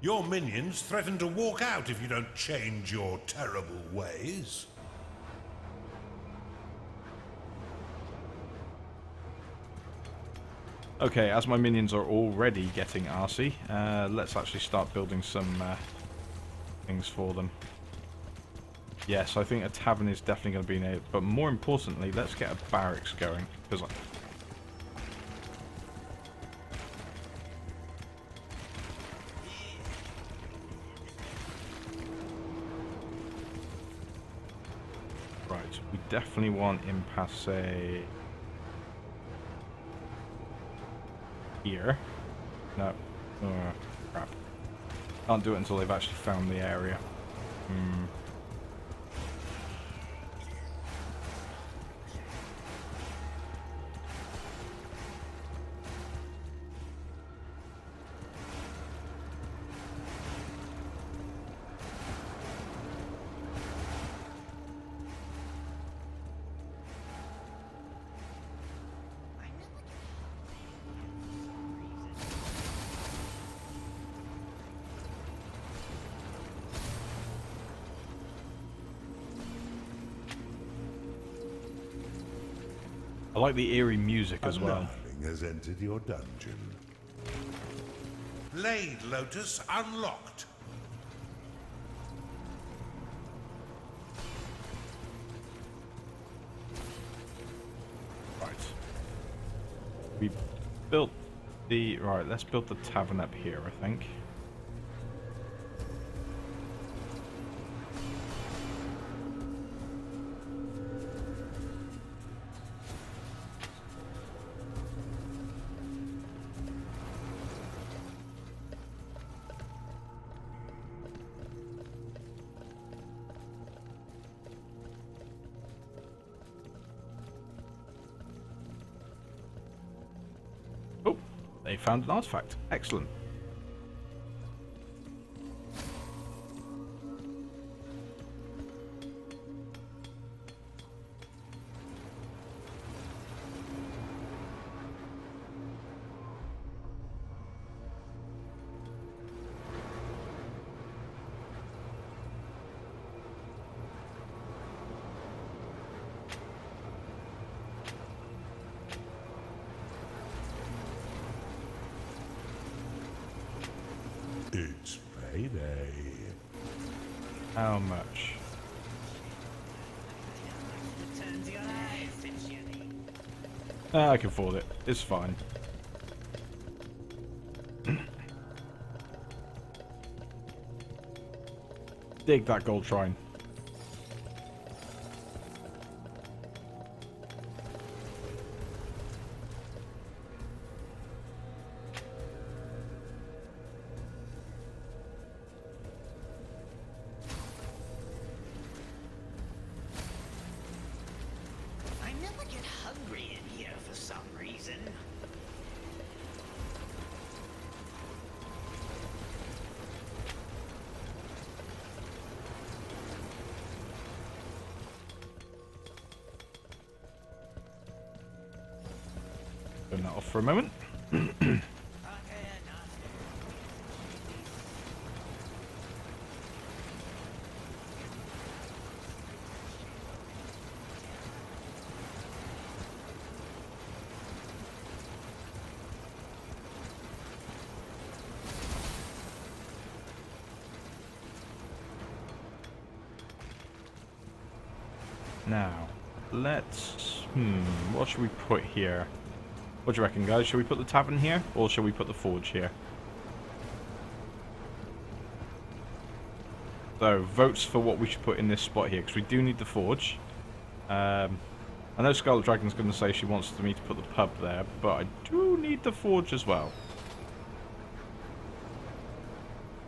Your minions threaten to walk out if you don't change your terrible ways. Okay, as my minions are already getting arsey, let's actually start building some things for them. Yes, I think a tavern is definitely going to be needed, but more importantly, let's get a barracks going, because right, we definitely want impasse here. No. Crap. Can't do it until they've actually found the area. I like the eerie music as well. Nothing has entered your dungeon. Blade Lotus unlocked. Right. We built the... Right, let's build the tavern up here, I think. Oh, they found an artifact. Excellent. It's payday. How much? Turns your eyes, Jenny. I can afford it. It's fine. Dig that gold shrine. I never get hungry in here for some reason. Turn that off for a moment. Now, let's... what should we put here? What do you reckon, guys? Should we put the tavern here, or should we put the forge here? So, votes for what we should put in this spot here, because we do need the forge. I know Scarlet Dragon's going to say she wants me to put the pub there, but I do need the forge as well.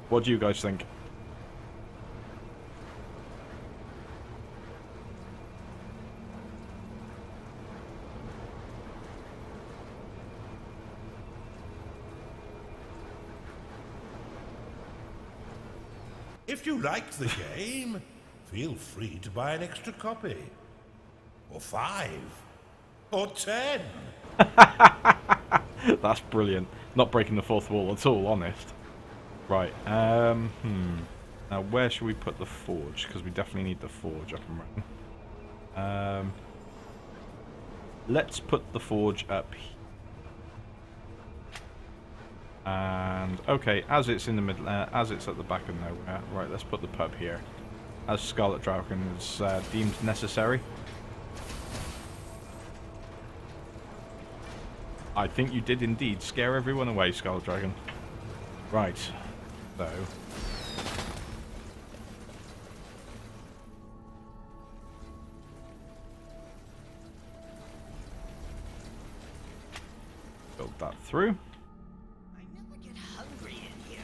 What do you guys think? If you like the game, feel free to buy an extra copy. Or 5. Or 10. That's brilliant. Not breaking the fourth wall at all, honest. Right, Now, where should we put the forge? Because we definitely need the forge up and running. Let's put the forge up here. And, okay, as it's in the middle, as it's at the back of nowhere. Right, let's put the pub here. As Scarlet Dragon is deemed necessary. I think you did indeed scare everyone away, Scarlet Dragon. Right, so... build that through. I never get hungry in here.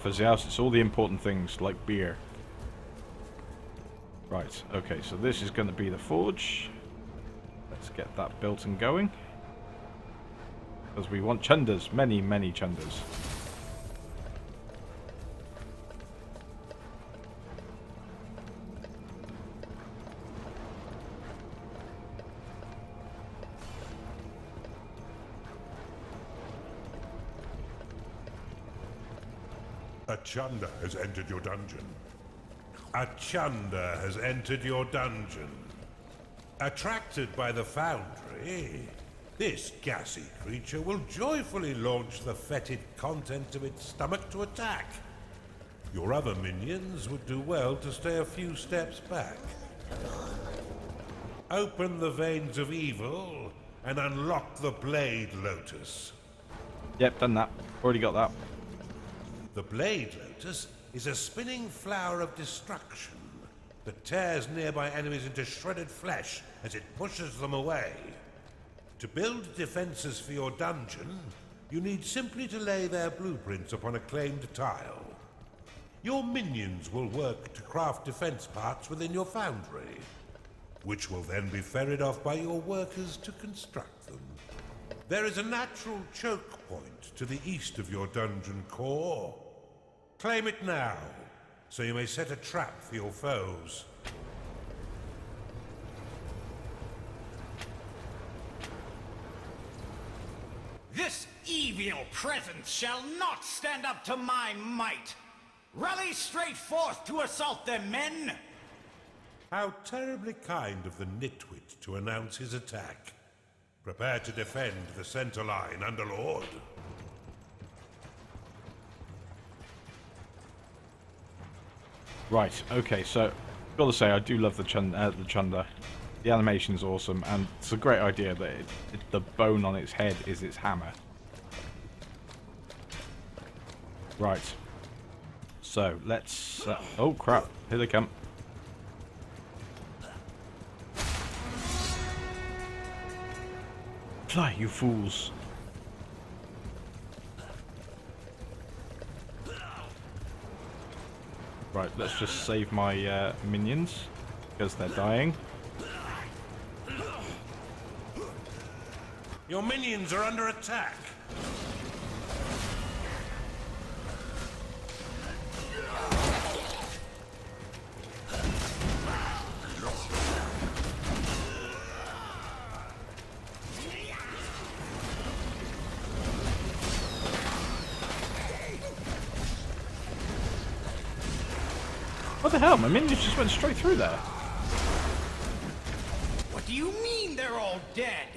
For Zeus, it's all the important things, like beer. Right, okay, so this is going to be the forge. Let's get that built and going. Because we want chundas, many, many chundas. A Chunda has entered your dungeon. A Chunda has entered your dungeon. Attracted by the foundry, this gassy creature will joyfully launch the fetid contents of its stomach to attack. Your other minions would do well to stay a few steps back. Open the veins of evil and unlock the Blade Lotus. Yep, done that. Already got that. The Blade Lotus is a spinning flower of destruction that tears nearby enemies into shredded flesh as it pushes them away. To build defenses for your dungeon, you need simply to lay their blueprints upon a claimed tile. Your minions will work to craft defense parts within your foundry, which will then be ferried off by your workers to construct them. There is a natural choke point to the east of your dungeon core. Claim it now, so you may set a trap for your foes. This evil presence shall not stand up to my might. Rally straight forth to assault them, men! How terribly kind of the nitwit to announce his attack. Prepare to defend the center line, Underlord. Right, okay, so gotta say I do love the Chunda. The animation's awesome, and it's a great idea that the bone on its head is its hammer. Right. So, let's... oh, crap. Here they come. Fly, you fools. Right, let's just save my minions, because they're dying. Your minions are under attack. What the hell? My minions just went straight through there. What do you mean they're all dead?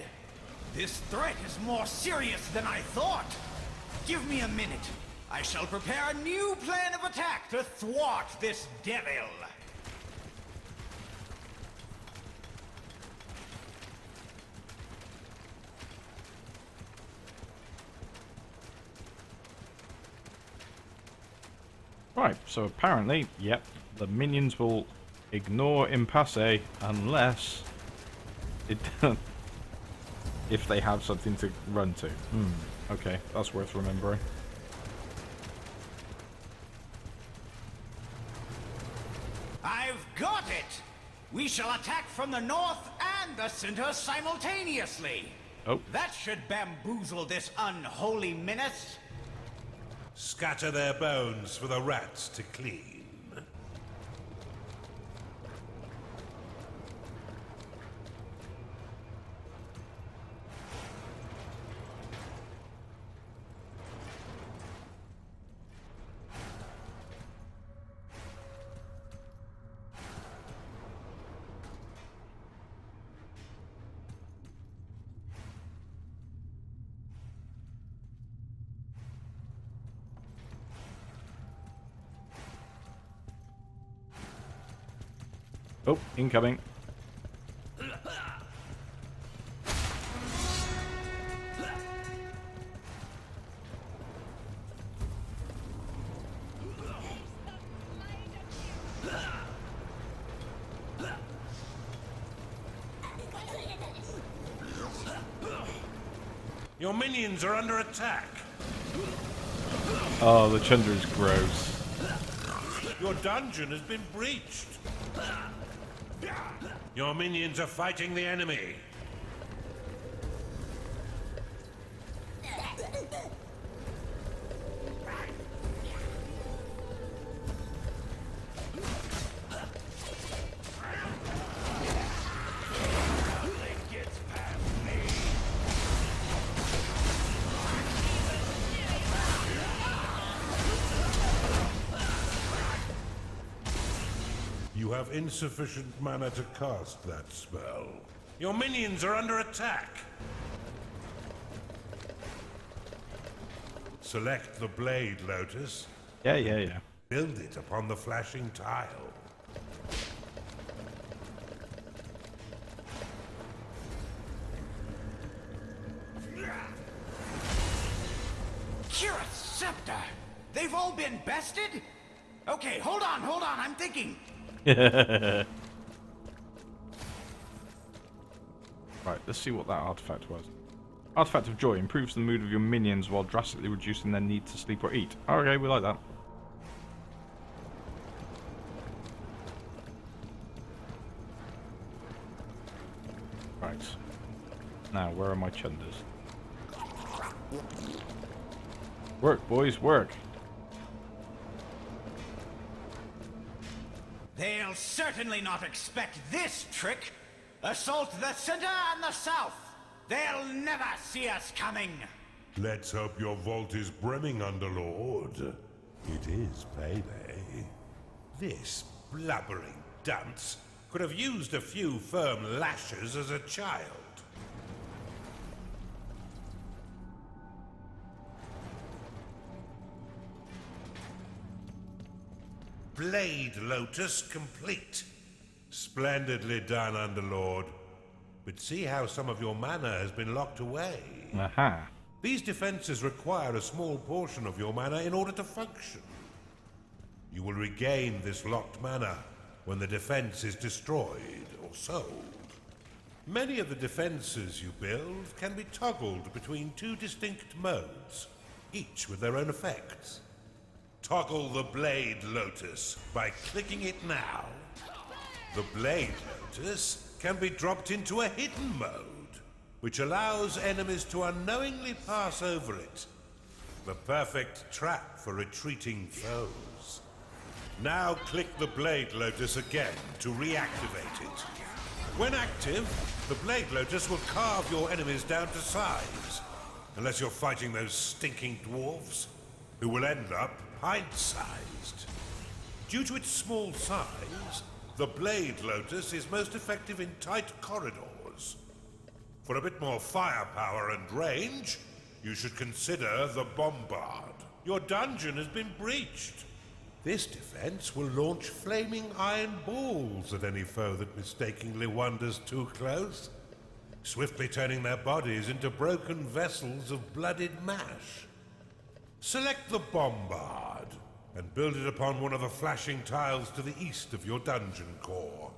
This threat is more serious than I thought. Give me a minute. I shall prepare a new plan of attack to thwart this devil. Right, so apparently, yep, the minions will ignore impasse unless it if they have something to run to. Okay, that's worth remembering. I've got it! We shall attack from the north and the center simultaneously. Oh. That should bamboozle this unholy menace. Scatter their bones for the rats to clean. Oh, incoming. Your minions are under attack. Oh, the Chunder is gross. Your dungeon has been breached. Your minions are fighting the enemy. You have insufficient mana to cast that spell. Your minions are under attack. Select the Blade Lotus. Yeah. Build it upon the flashing tile. Cura's Scepter! They've all been bested? Okay, hold on, I'm thinking. Right, let's see what that artifact was. Artifact of Joy improves the mood of your minions while drastically reducing their need to sleep or eat. Okay, we like that. Right. Now, where are my Chunders? Work, boys, work! They'll certainly not expect this trick. Assault the center and the south. They'll never see us coming. Let's hope your vault is brimming, Underlord. It is payday. This blubbering dunce could have used a few firm lashes as a child. Blade Lotus complete. Splendidly done, Underlord. But see how some of your mana has been locked away. Aha. These defenses require a small portion of your mana in order to function. You will regain this locked mana when the defense is destroyed or sold. Many of the defenses you build can be toggled between two distinct modes, each with their own effects. Toggle the Blade Lotus by clicking it now. The Blade Lotus can be dropped into a hidden mode. which allows enemies to unknowingly pass over it. The perfect trap for retreating foes. Now click the Blade Lotus again to reactivate it. When active, the Blade Lotus will carve your enemies down to size. Unless you're fighting those stinking dwarves, who will end up pint-sized. Due to its small size, the Blade Lotus is most effective in tight corridors. For a bit more firepower and range, you should consider the Bombard. Your dungeon has been breached. This defense will launch flaming iron balls at any foe that mistakenly wanders too close, swiftly turning their bodies into broken vessels of blooded mash. Select the Bombard and build it upon one of the flashing tiles to the east of your dungeon core.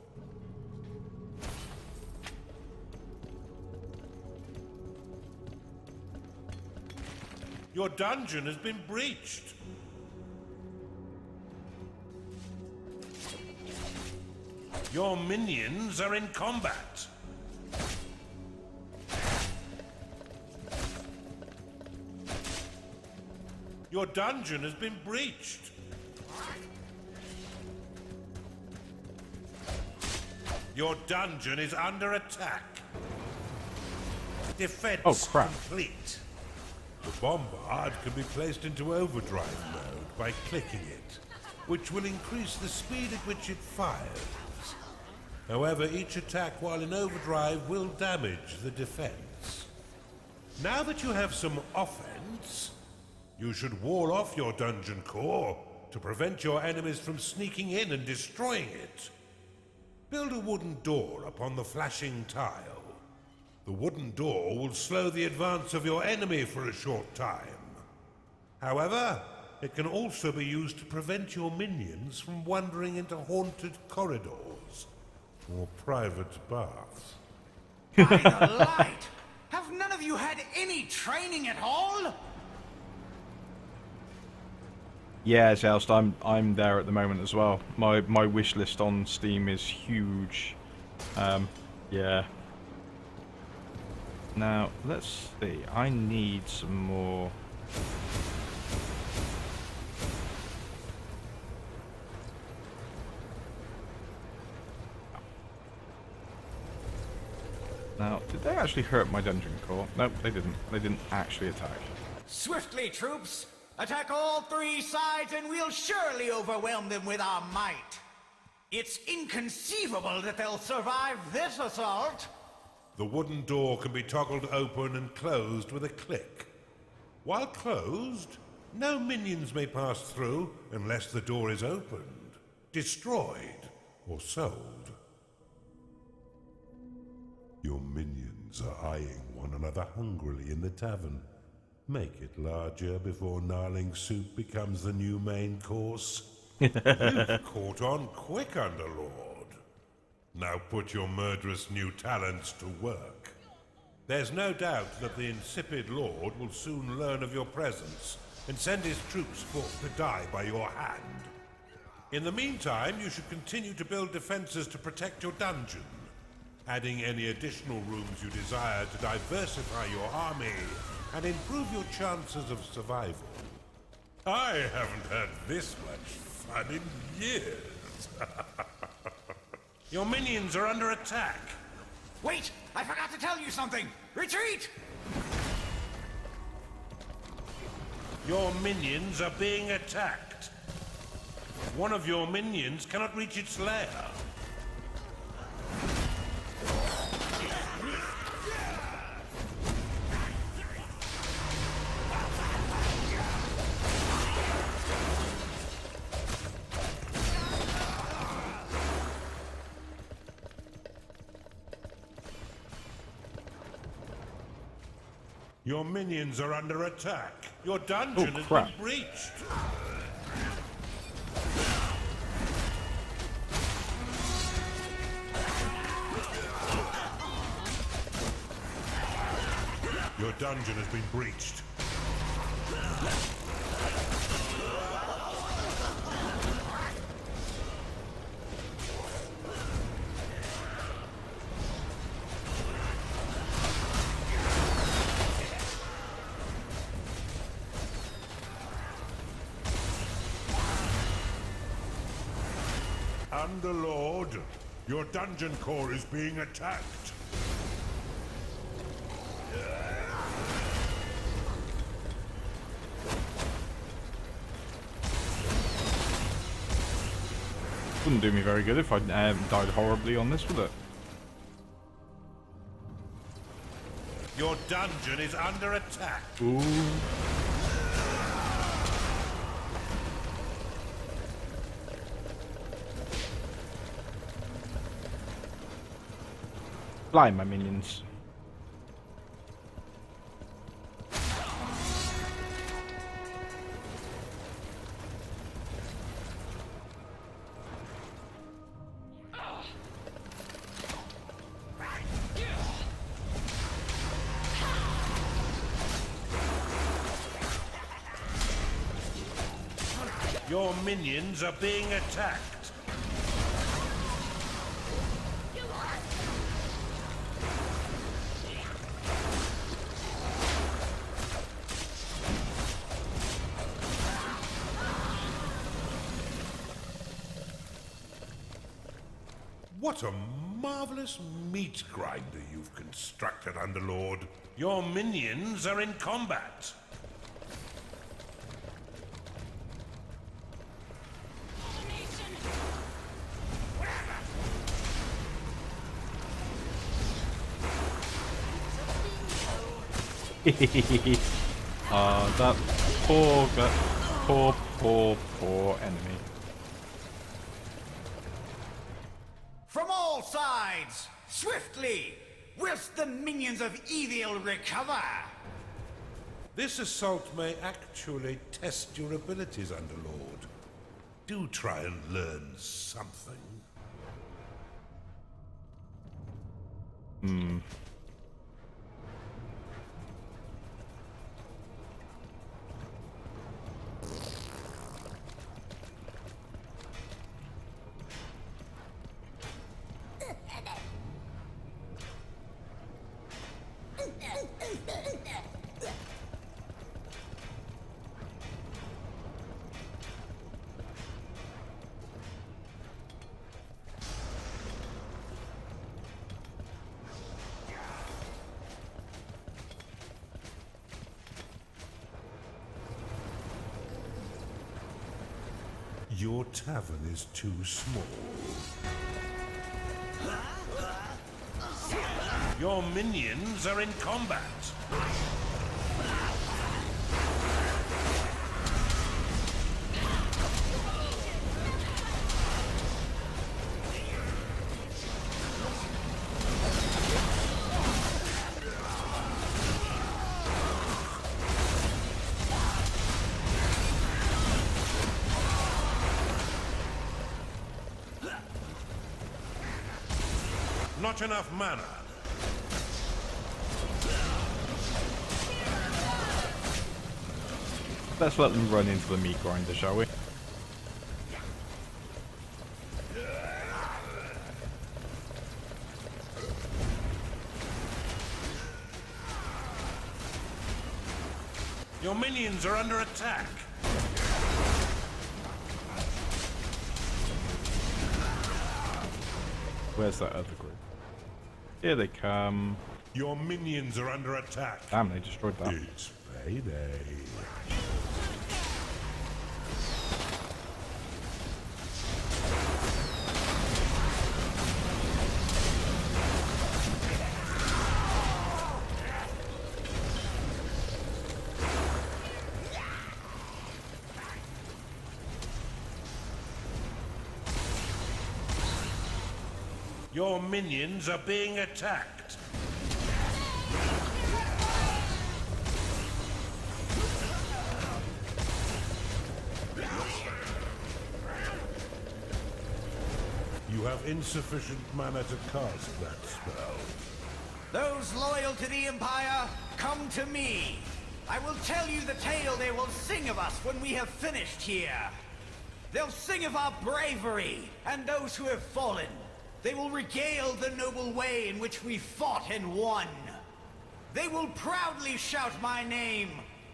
Your dungeon has been breached. Your minions are in combat. Your dungeon has been breached. Your dungeon is under attack. Defense complete. The Bombard can be placed into overdrive mode by clicking it, which will increase the speed at which it fires. However, each attack while in overdrive will damage the defense. Now that you have some offense, you should wall off your dungeon core to prevent your enemies from sneaking in and destroying it. Build a wooden door upon the flashing tile. The wooden door will slow the advance of your enemy for a short time. However, it can also be used to prevent your minions from wandering into haunted corridors or private baths. By the light! Have none of you had any training at all? Yeah, Joust, I'm there at the moment as well. My wish list on Steam is huge. Yeah. Now, let's see. I need some more. Now, did they actually hurt my dungeon core? Nope, they didn't. They didn't actually attack. Swiftly, troops! Attack all three sides and we'll surely overwhelm them with our might. It's inconceivable that they'll survive this assault. The wooden door can be toggled open and closed with a click. While closed, no minions may pass through unless the door is opened, destroyed, or sold. Your minions are eyeing one another hungrily in the tavern. Make it larger before gnarling soup becomes the new main course. You've caught on quick, Underlord. Now put your murderous new talents to work. There's no doubt that the insipid Lord will soon learn of your presence and send his troops forth to die by your hand. In the meantime, you should continue to build defenses to protect your dungeon, adding any additional rooms you desire to diversify your army and improve your chances of survival. I haven't had this much fun in years. Your minions are under attack. Wait! I forgot to tell you something! Retreat! Your minions are being attacked. One of your minions cannot reach its lair. Your minions are under attack. Your dungeon has been breached. Your dungeon has been breached. Underlord, your dungeon core is being attacked. Wouldn't do me very good if I died horribly on this, would it? Your dungeon is under attack. Ooh. Fly, my minions. Your minions are being attacked. What a marvelous meat grinder you've constructed, Underlord. Your minions are in combat. That poor enemy. From all sides, swiftly, whilst the minions of evil recover. This assault may actually test your abilities, Underlord. Do try and learn something. Your tavern is too small. Your minions are in combat. Not enough mana. Let's let them run into the meat grinder, shall we? Your minions are under attack. Where's that other group? Here they come. Your minions are under attack. Damn, they destroyed that. It's payday. Your minions are being attacked. You have insufficient mana to cast that spell. Those loyal to the Empire, come to me. I will tell you the tale they will sing of us when we have finished here. They'll sing of our bravery and those who have fallen. They will regale the noble way in which we fought and won. They will proudly shout my name,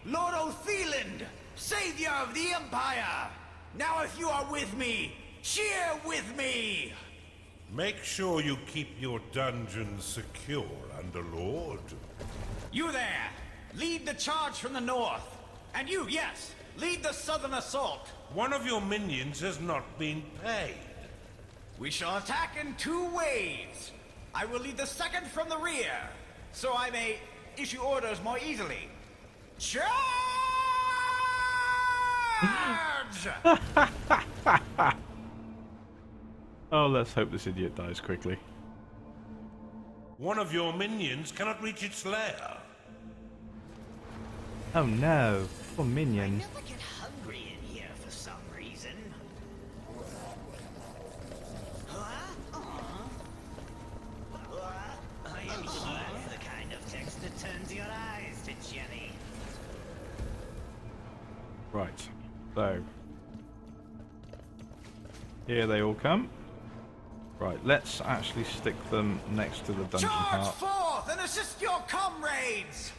Lord Otheland, Savior of the Empire. Now if you are with me, Cheer with me! Make sure you keep your dungeon secure, Underlord. You there! Lead the charge from the north. And you, yes, lead the southern assault. One of your minions has not been paid. We shall attack in 2 ways. I will lead the second from the rear, so I may issue orders more easily. Charge! Oh, let's hope this idiot dies quickly. One of your minions cannot reach its lair. Oh no, poor minion. Never get hungry in here for some reason. I am here the kind of text that turns your eyes to jelly. Right, so here they all come. Right, let's actually stick them next to the dungeon Charge heart. forth and assist your comrades!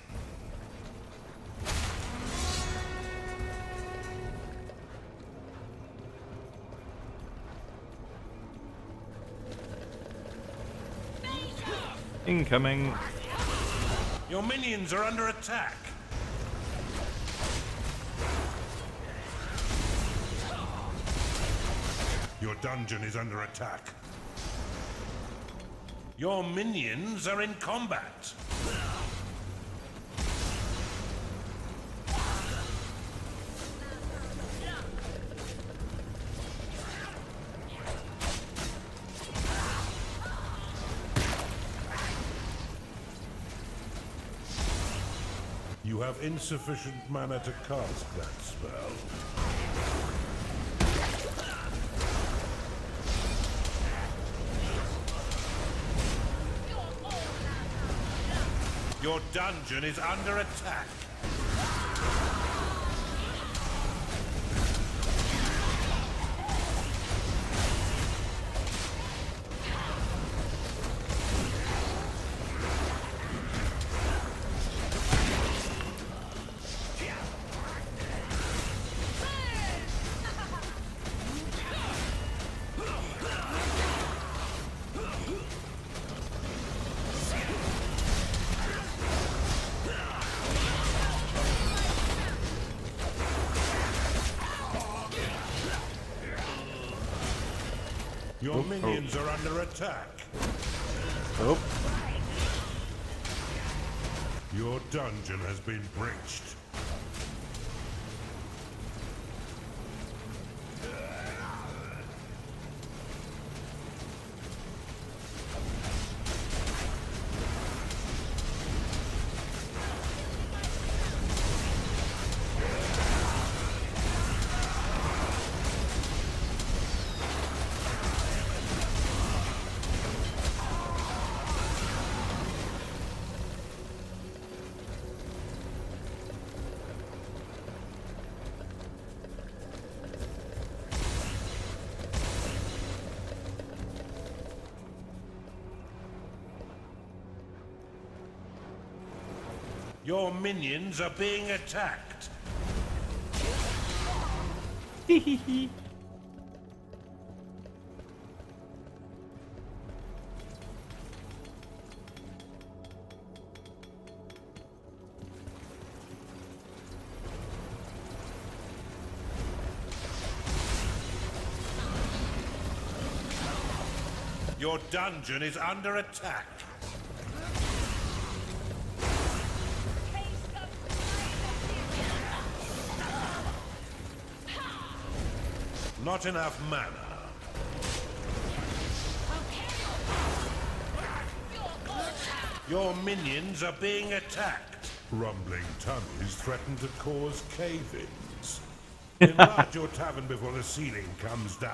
Incoming. Your minions are under attack. Your dungeon is under attack. Your minions are in combat. You have insufficient mana to cast that spell. Your dungeon is under attack. Your minions are under attack. Oh, Your dungeon has been breached. Your minions are being attacked. Your dungeon is under attack. Not enough mana. Your minions are being attacked. Rumbling tummies threaten to cause cave-ins. Enlarge your tavern before the ceiling comes down.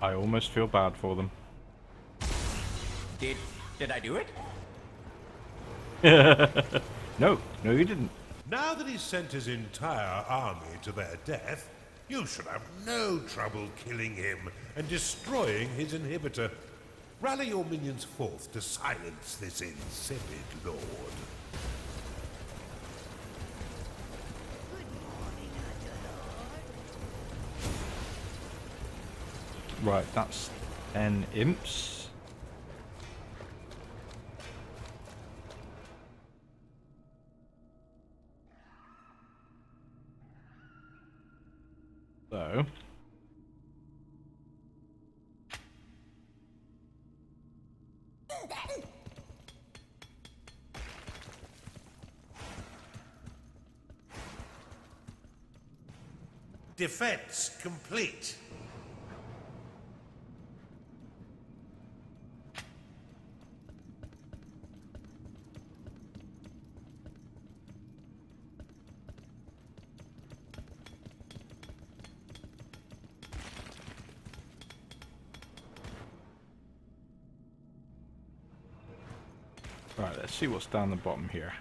I almost feel bad for them. Did I do it? No, you didn't. Now that he's sent his entire army to their death, You should have no trouble killing him and destroying his inhibitor. Rally your minions forth to silence this insipid lord. Right, that's 10 imps. So... Defense complete. Right, let's see what's down the bottom here.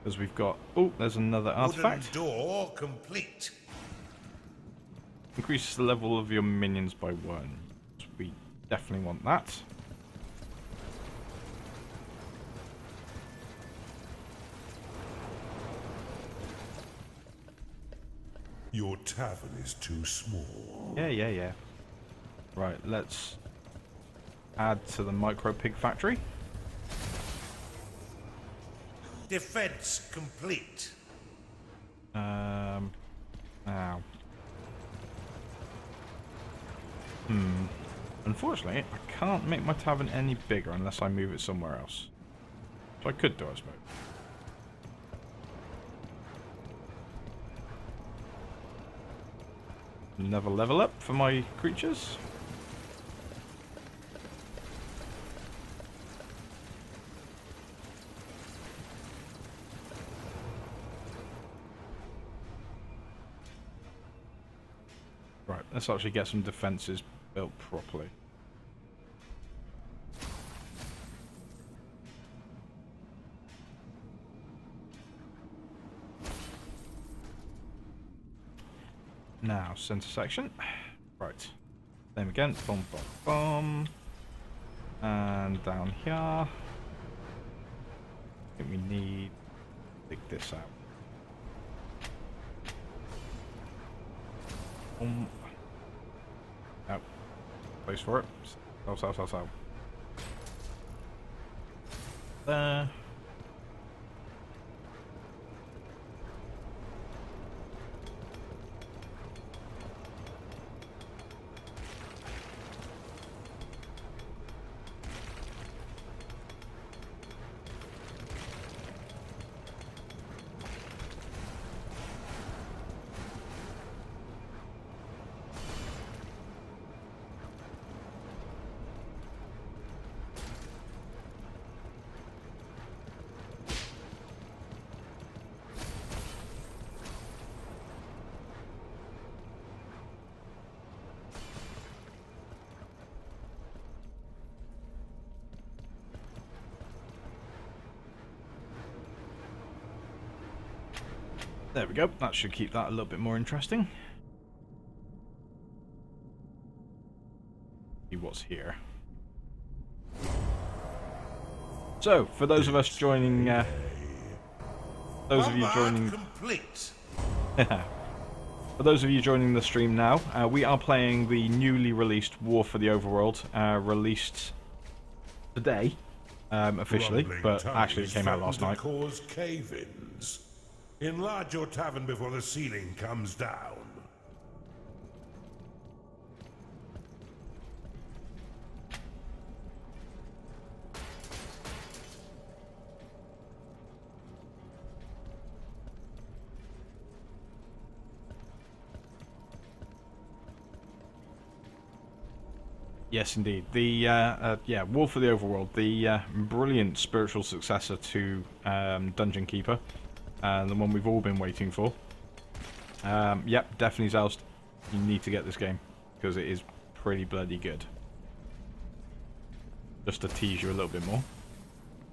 Because we've got... Oh, there's another artifact. Wooden door complete. Increases the level of your minions by 1. We definitely want that. Your tavern is too small. Yeah. Right, let's add to the micro pig factory. Defense complete. Now. Unfortunately, I can't make my tavern any bigger unless I move it somewhere else. So I could do, I suppose. Another level up for my creatures. Right, let's actually get some defenses built properly. Now, center section. Right. Same again. Boom, boom, boom. And down here. I think we need to dig this out. Oh. Place for it. South. There. There we go. That should keep that a little bit more interesting. See what's here. So, for those of us joining, Complete. For those of you joining the stream now, we are playing the newly released War for the Overworld, released today, officially, Rumbling but actually it tongues came out last threaten night. to cause cave-ins. Enlarge your tavern before the ceiling comes down. Yes, indeed. The War for the Overworld, the brilliant spiritual successor to Dungeon Keeper, the one we've all been waiting for. Yep, definitely, Zoust. You need to get this game because it is pretty bloody good. Just to tease you a little bit more.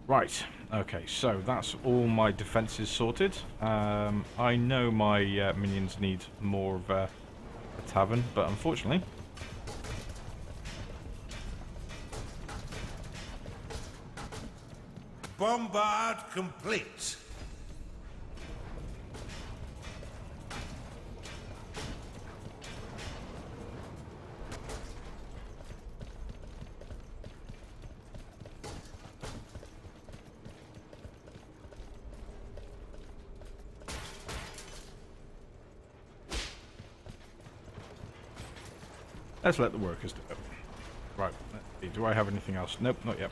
Right, Okay, so that's all my defenses sorted. I know my minions need more of a tavern, but unfortunately... Bombard complete. Let's let the workers do it. Right, let's see. Do I have anything else? Nope, not yet.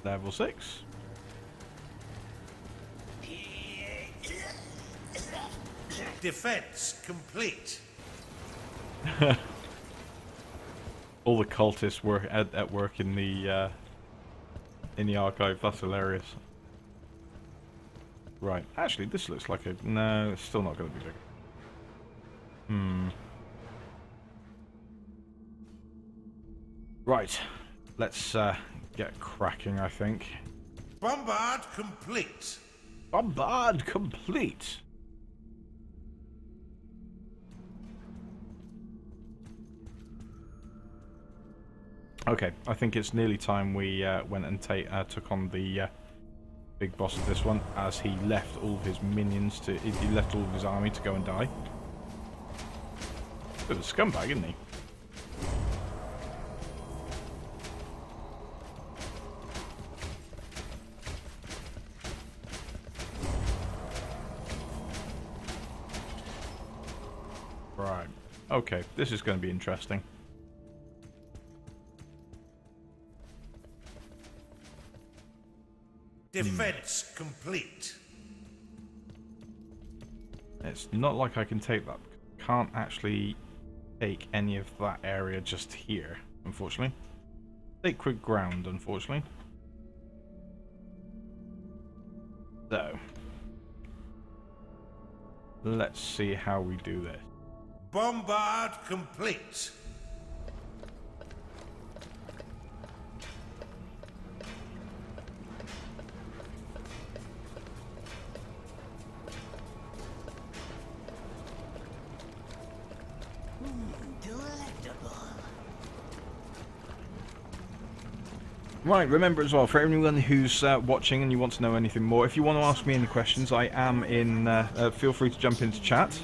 Level 6. Defense complete. All the cultists were at work in the archive. That's hilarious. Right. Actually, this looks like a... No, it's still not going to be big. Right. Let's get cracking, I think. Bombard complete. Bombard complete. Okay, I think it's nearly time we went and took on the big boss of this one, as he left all of his minions to... He left all of his army to go and die. Bit of a scumbag, isn't he? Right. Okay, this is going to be interesting. Defense complete. It's not like I can take that. Can't actually take any of that area just here, unfortunately. Sacred ground, unfortunately. So, let's see how we do this. Bombard complete. Right, remember as well, for anyone who's watching and you want to know anything more, if you want to ask me any questions, I am in, feel free to jump into chat.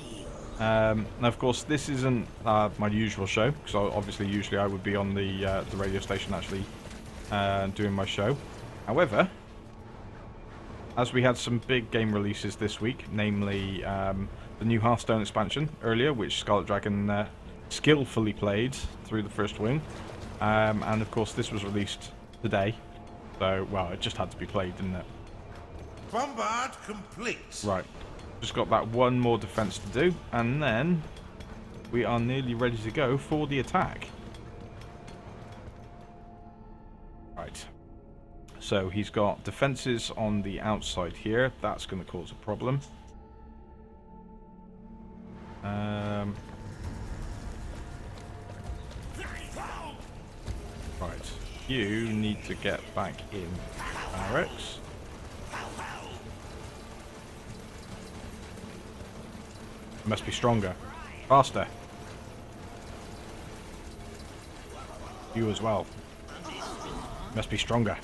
Now, of course, this isn't my usual show, because obviously usually I would be on the radio station actually doing my show. However, as we had some big game releases this week, namely the new Hearthstone expansion earlier, which Scarlet Dragon skillfully played through the first wing, and of course this was released today, so, well, it just had to be played, didn't it? Bombard complete. Right, just got that one more defense to do, and then we are nearly ready to go for the attack. Right, so he's got defenses on the outside here. That's going to cause a problem. Right, you need to get back in barracks. Must be stronger. Faster. You as well. Must be stronger.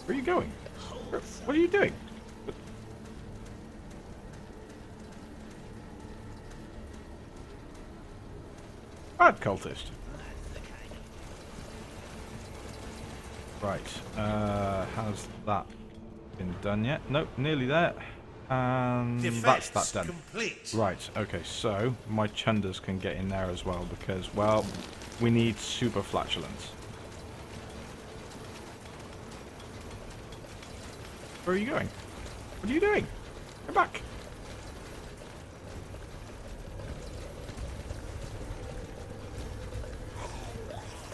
Where are you going? What are you doing? Bad cultist. Right, has that been done yet? Nope, nearly there. And Defense that's that done. complete. Right, okay, so my Chundas can get in there as well because, well, we need super flatulence. Where are you going? What are you doing? Go back.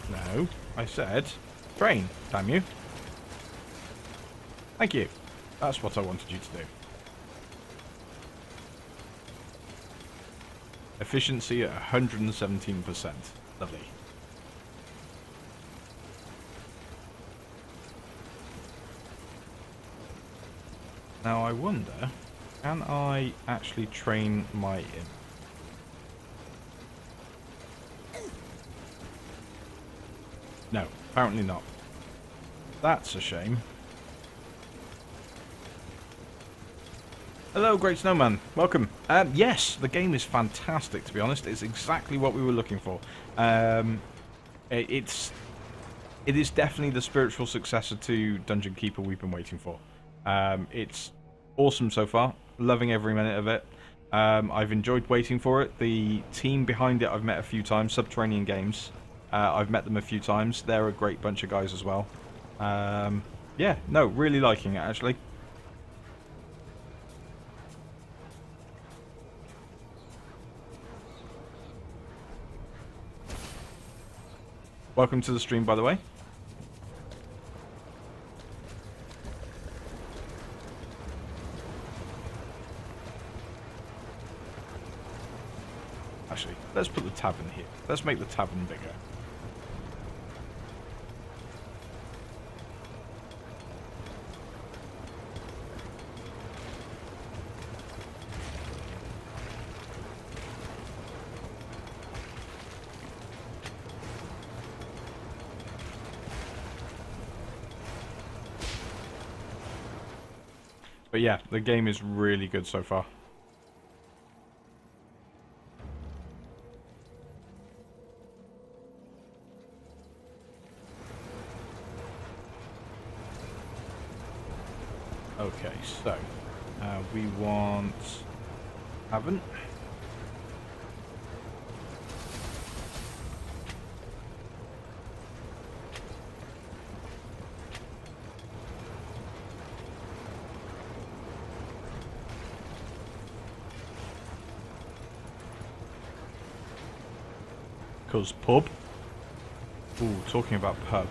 No, I said Train, damn you. Thank you. That's what I wanted you to do. Efficiency at 117%. Lovely. Now I wonder, can I actually train my imp? No, apparently not. That's a shame. Hello, Great Snowman. Welcome. Yes, the game is fantastic, to be honest. It's exactly what we were looking for. It is definitely the spiritual successor to Dungeon Keeper we've been waiting for. It's awesome so far. Loving every minute of it. I've enjoyed waiting for it. The team behind it I've met a few times. Subterranean Games. I've met them a few times. They're a great bunch of guys as well. Yeah, no, really liking it, actually. Welcome to the stream, by the way. Actually, let's put the tavern here. Let's make the tavern bigger. But yeah, the game is really good so far. Okay, so we want Haven. Because pub. Ooh, talking about pub.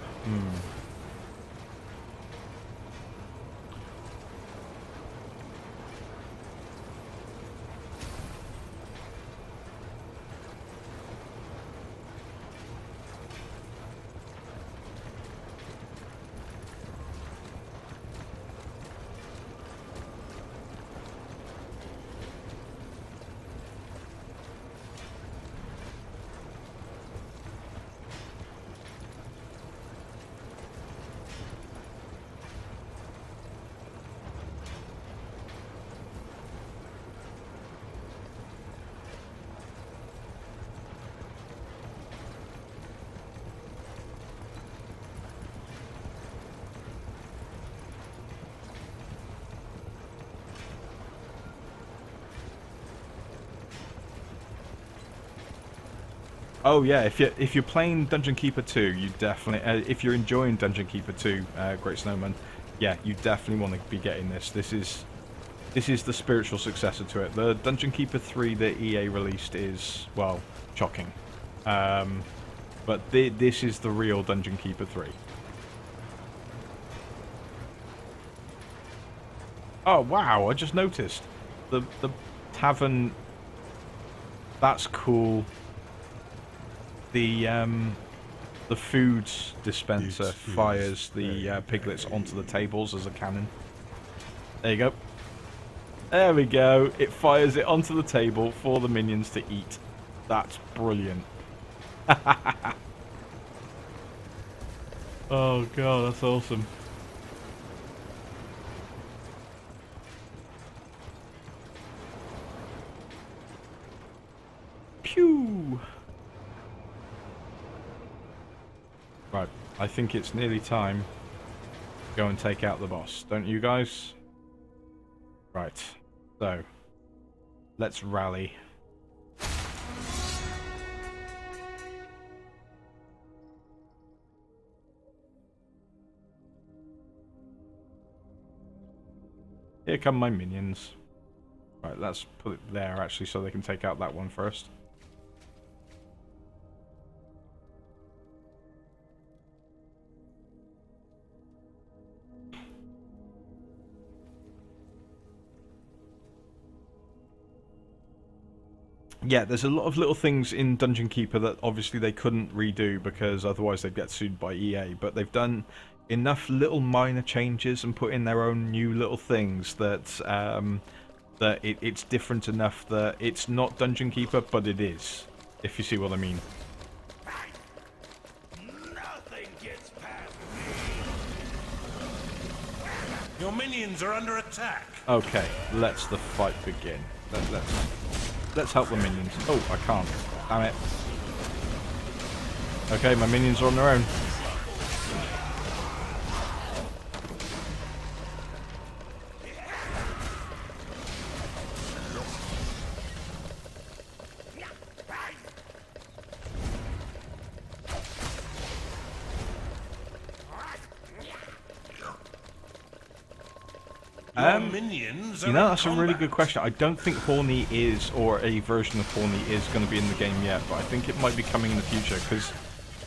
Oh yeah, if you're playing Dungeon Keeper 2, you definitely if you're enjoying Dungeon Keeper 2, Great Snowman, yeah, you definitely want to be getting this. This is the spiritual successor to it. The Dungeon Keeper 3 that EA released is, well, shocking. But this is the real Dungeon Keeper 3. Oh wow, I just noticed the tavern. That's cool. The food dispenser fires the piglets onto the tables as a cannon. There you go. There we go. It fires it onto the table for the minions to eat. That's brilliant. Oh god, that's awesome. Pew! Right, I think it's nearly time to go and take out the boss, don't you guys? Right, so let's rally. Here come my minions. Right, let's put it there actually so they can take out that one first. Yeah, there's a lot of little things in Dungeon Keeper that obviously they couldn't redo because otherwise they'd get sued by EA. But they've done enough little minor changes and put in their own new little things that it's different enough that it's not Dungeon Keeper, but it is. If you see what I mean. Nothing gets past Your minions are under attack. Okay, let's the fight begin. Let's help the minions. Oh, I can't. Damn it. Okay, my minions are on their own. Minions are You know, in that's a really combat. good question. I don't think Horny is, or a version of Horny is going to be in the game yet, but I think it might be coming in the future, because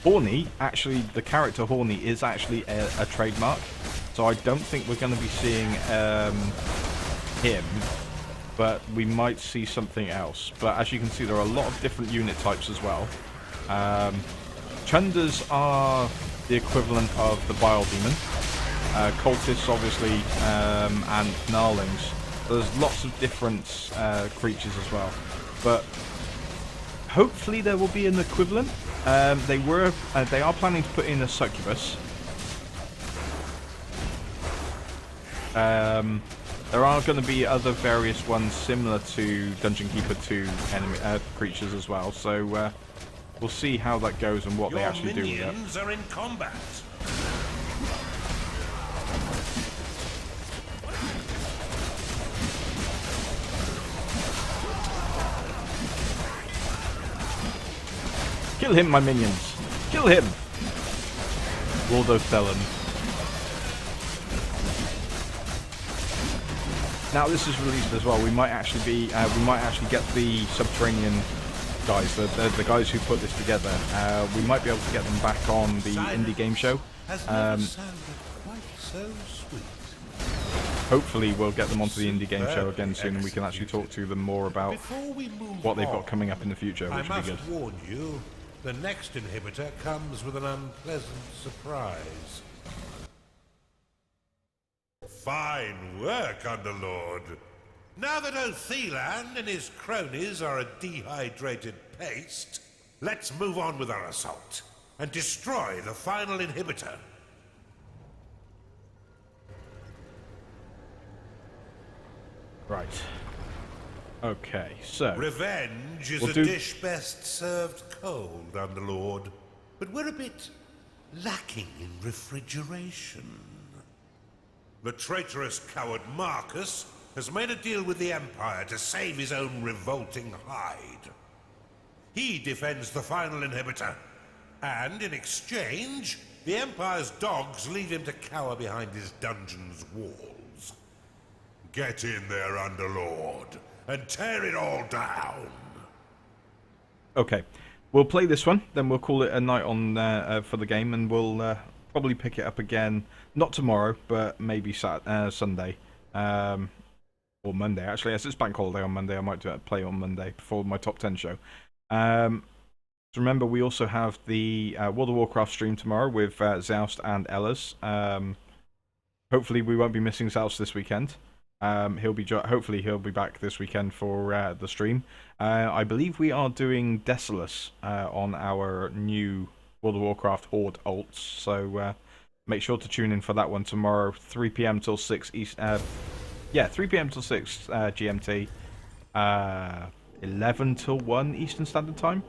Horny, actually, the character Horny is actually a trademark, so I don't think we're going to be seeing him, but we might see something else. But as you can see, there are a lot of different unit types as well. Chundas are the equivalent of the Bile Demon. Cultists, obviously, and Gnarlings. There's lots of different creatures as well. But hopefully there will be an equivalent. They are planning to put in a Succubus. There are going to be other various ones similar to Dungeon Keeper 2 enemy creatures as well. So we'll see how that goes and what they actually do with it. Your minions are in combat. Kill him, my minions! Kill him! Waldo Felon. Now this is released as well. We might actually get the Subterranean guys, the guys who put this together. We might be able to get them back on the indie game show. Has never sounded quite so sweet. Hopefully we'll get them onto the indie game show again soon, and we can actually talk to them more about Before we move what they've on, got coming up in the future, I which would be must good. warn you, the next inhibitor comes with an unpleasant surprise. Fine work, Underlord. Now that Othelan and his cronies are a dehydrated paste, let's move on with our assault and destroy the final inhibitor. Right. Okay, so Revenge is We'll a do- dish best served cold, Underlord, but we're a bit lacking in refrigeration. The traitorous coward Marcus has made a deal with the Empire to save his own revolting hide. He defends the final inhibitor, and in exchange, the Empire's dogs leave him to cower behind his dungeon's walls. Get in there, Underlord, and tear it all down. okay, we'll play this one, then we'll call it a night on for the game, and we'll probably pick it up again, not tomorrow, but maybe Sunday, or Monday. Actually, as it's bank holiday on Monday, I might play on Monday before my top 10 show. So remember, we also have the World of Warcraft stream tomorrow with Zoust and Ellis. Hopefully, we won't be missing Zoust this weekend. Hopefully he'll be back this weekend for the stream. I believe we are doing Desolus on our new World of Warcraft Horde alts, so make sure to tune in for that one tomorrow, 3 p.m. till 6 East. 3 p.m. till 6 GMT, 11 till 1 Eastern Standard Time.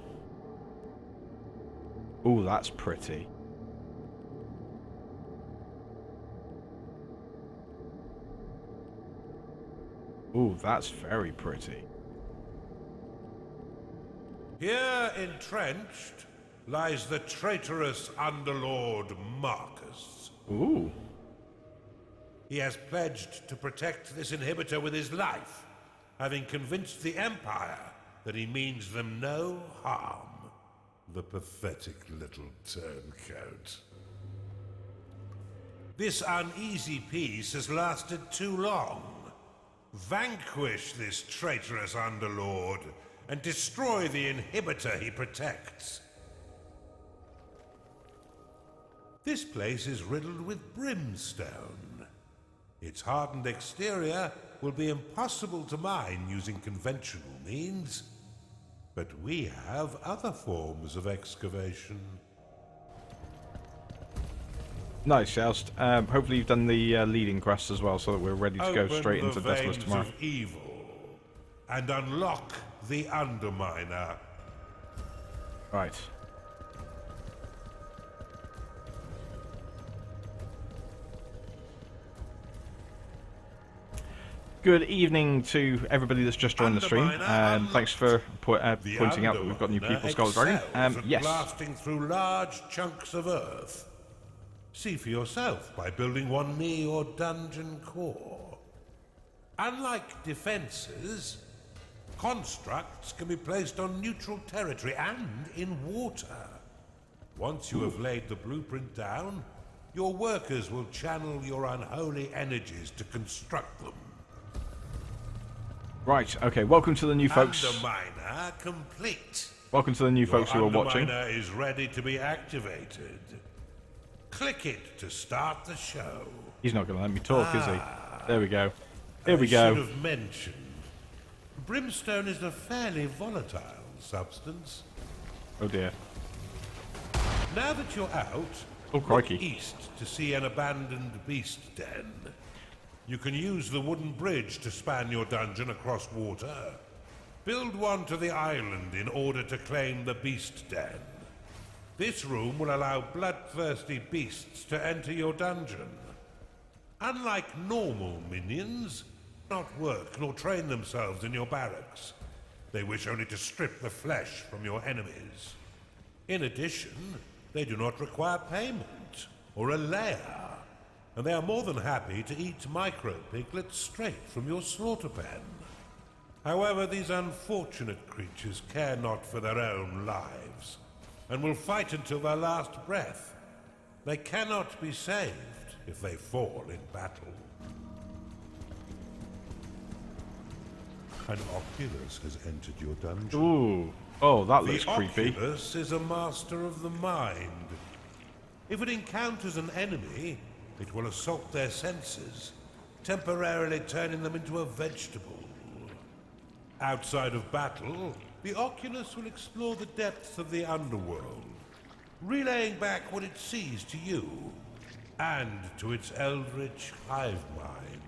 Ooh, that's pretty. Ooh, that's very pretty. Here entrenched lies the traitorous Underlord Marcus. Ooh. He has pledged to protect this inhibitor with his life, having convinced the Empire that he means them no harm. The pathetic little turncoat. This uneasy peace has lasted too long. Vanquish this traitorous Underlord, and destroy the inhibitor he protects. This place is riddled with brimstone. Its hardened exterior will be impossible to mine using conventional means, but we have other forms of excavation. Nice, Joust. Hopefully you've done the leading quests as well, so that we're ready to go straight into Deathless tomorrow. Of evil and unlock the Underminer. Right. Good evening to everybody that's just joined the stream. Thanks for pointing out that we've got new people, Scarlet Dragon. Yes. Blasting through large chunks of earth. See for yourself by building one near your dungeon core. Unlike defenses, constructs can be placed on neutral territory and in water. Once you have laid the blueprint down, your workers will channel your unholy energies to construct them. Right, okay, welcome to the new folks. Underminer complete. Welcome to the new folks who are watching. Underminer is ready to be activated. Click it to start the show. He's not going to let me talk, is he? There we go. Here we go. I should have mentioned, brimstone is a fairly volatile substance. Oh dear. Now that you're out, crikey. look east to see an abandoned beast den. You can use the wooden bridge to span your dungeon across water. Build one to the island in order to claim the beast den. This room will allow bloodthirsty beasts to enter your dungeon. Unlike normal minions, they do not work nor train themselves in your barracks. They wish only to strip the flesh from your enemies. In addition, they do not require payment or a lair, and they are more than happy to eat micro-piglets straight from your slaughter pen. However, these unfortunate creatures care not for their own lives, and will fight until their last breath. They cannot be saved if they fall in battle. An Oculus has entered your dungeon. Ooh. Oh, that looks creepy. The Oculus is a master of the mind. If it encounters an enemy, it will assault their senses, temporarily turning them into a vegetable. Outside of battle, the Oculus will explore the depths of the underworld, relaying back what it sees to you and to its eldritch hive mind.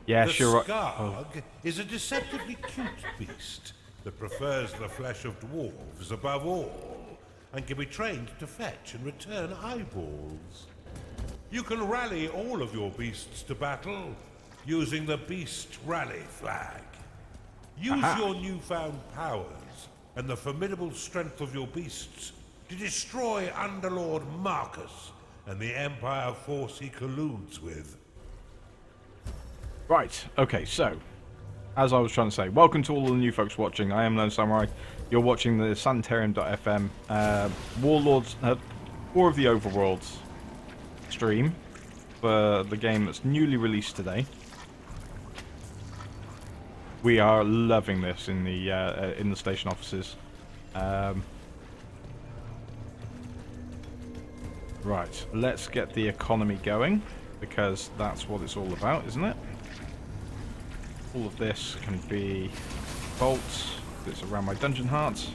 Yes, you're right. The Skarg is a deceptively cute beast that prefers the flesh of dwarves above all, and can be trained to fetch and return eyeballs. You can rally all of your beasts to battle using the Beast Rally flag. Use your newfound powers and the formidable strength of your beasts to destroy Underlord Marcus and the Empire force he colludes with. Right, okay, so, as I was trying to say, welcome to all the new folks watching. I am Lonesamurai. You're watching the Sanitarium.FM War of the Overworld stream for the game that's newly released today. We are loving this in the station offices. Right, let's get the economy going, because that's what it's all about, isn't it? All of this can be bolts. It's around my dungeon hearts.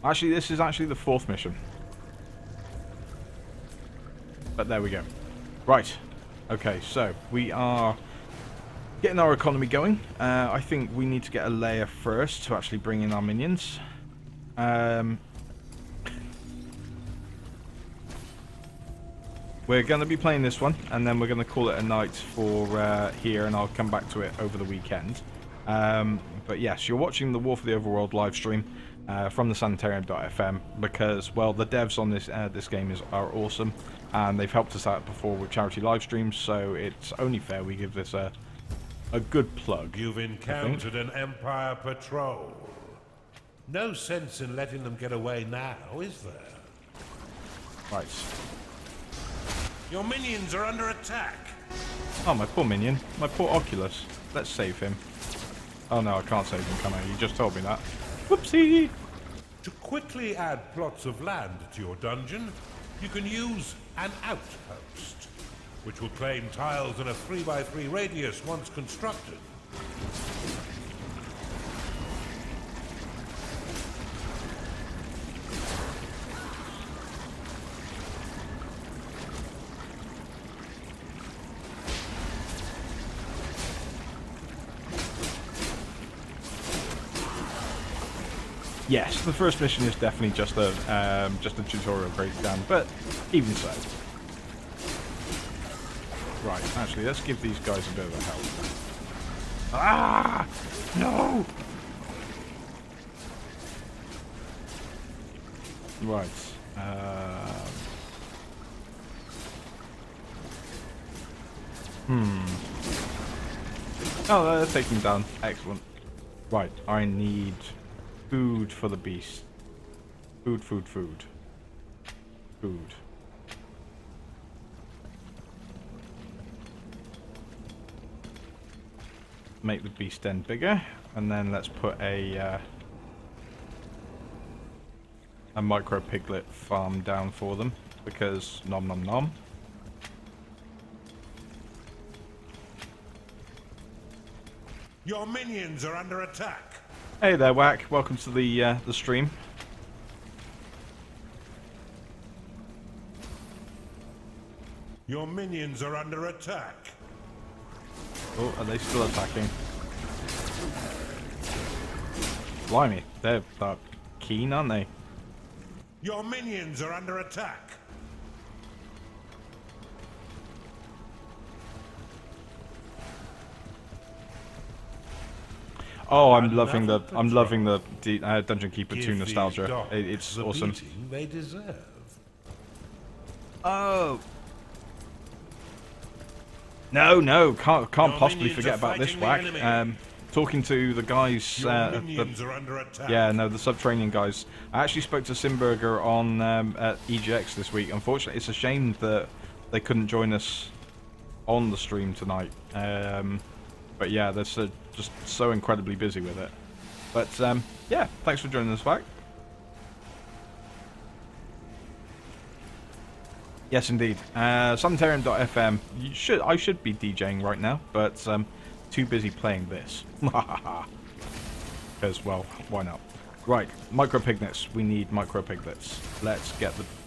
Actually, this is actually the 4th mission. But there we go. Right. Okay, so we are getting our economy going. I think we need to get a layer first to actually bring in our minions. We're going to be playing this one, and then we're going to call it a night for here, and I'll come back to it over the weekend. But yes, you're watching the War for the Overworld live stream from the Sanitarium.FM, because, well, the devs on this game are awesome, and they've helped us out before with charity live streams, so it's only fair we give this a good plug. You've encountered an Empire patrol. No sense in letting them get away now, is there? Right. Your minions are under attack. Oh, my poor minion. My poor Oculus. Let's save him. Oh no, I can't save him, can I? You just told me that. Whoopsie! To quickly add plots of land to your dungeon, you can use an outpost, which will claim tiles in a 3x3 radius once constructed. Yes, the first mission is definitely just a tutorial breakdown, but even so. Right, actually, let's give these guys a bit of a help. Ah! No! Right. Oh, they're taking down. Excellent. Right, I need food for the beast. Food, food, food. Food. Make the beast den bigger, and then let's put a micro piglet farm down for them, because nom nom nom. Your minions are under attack. Hey there, Whack. Welcome to the stream. Your minions are under attack. Oh, are they still attacking? Blimey, they're keen, aren't they? Your minions are under attack. Oh, I'm loving the Dungeon Keeper 2 Give nostalgia. these dogs It's the awesome. beating they deserve. Oh. No, can't Your possibly minions forget are about this, fighting the Whack. enemy. Talking to the guys, Your the minions are under attack. the subterranean guys. I actually spoke to Simberger on at EGX this week. Unfortunately, it's a shame that they couldn't join us on the stream tonight. But yeah, they're just so incredibly busy with it. But yeah, thanks for joining us, Whack. Yes, indeed. Sanitarium.FM. I should be DJing right now, but too busy playing this. Because, well, why not? Right, micro piglets. We need micro piglets. Let's get the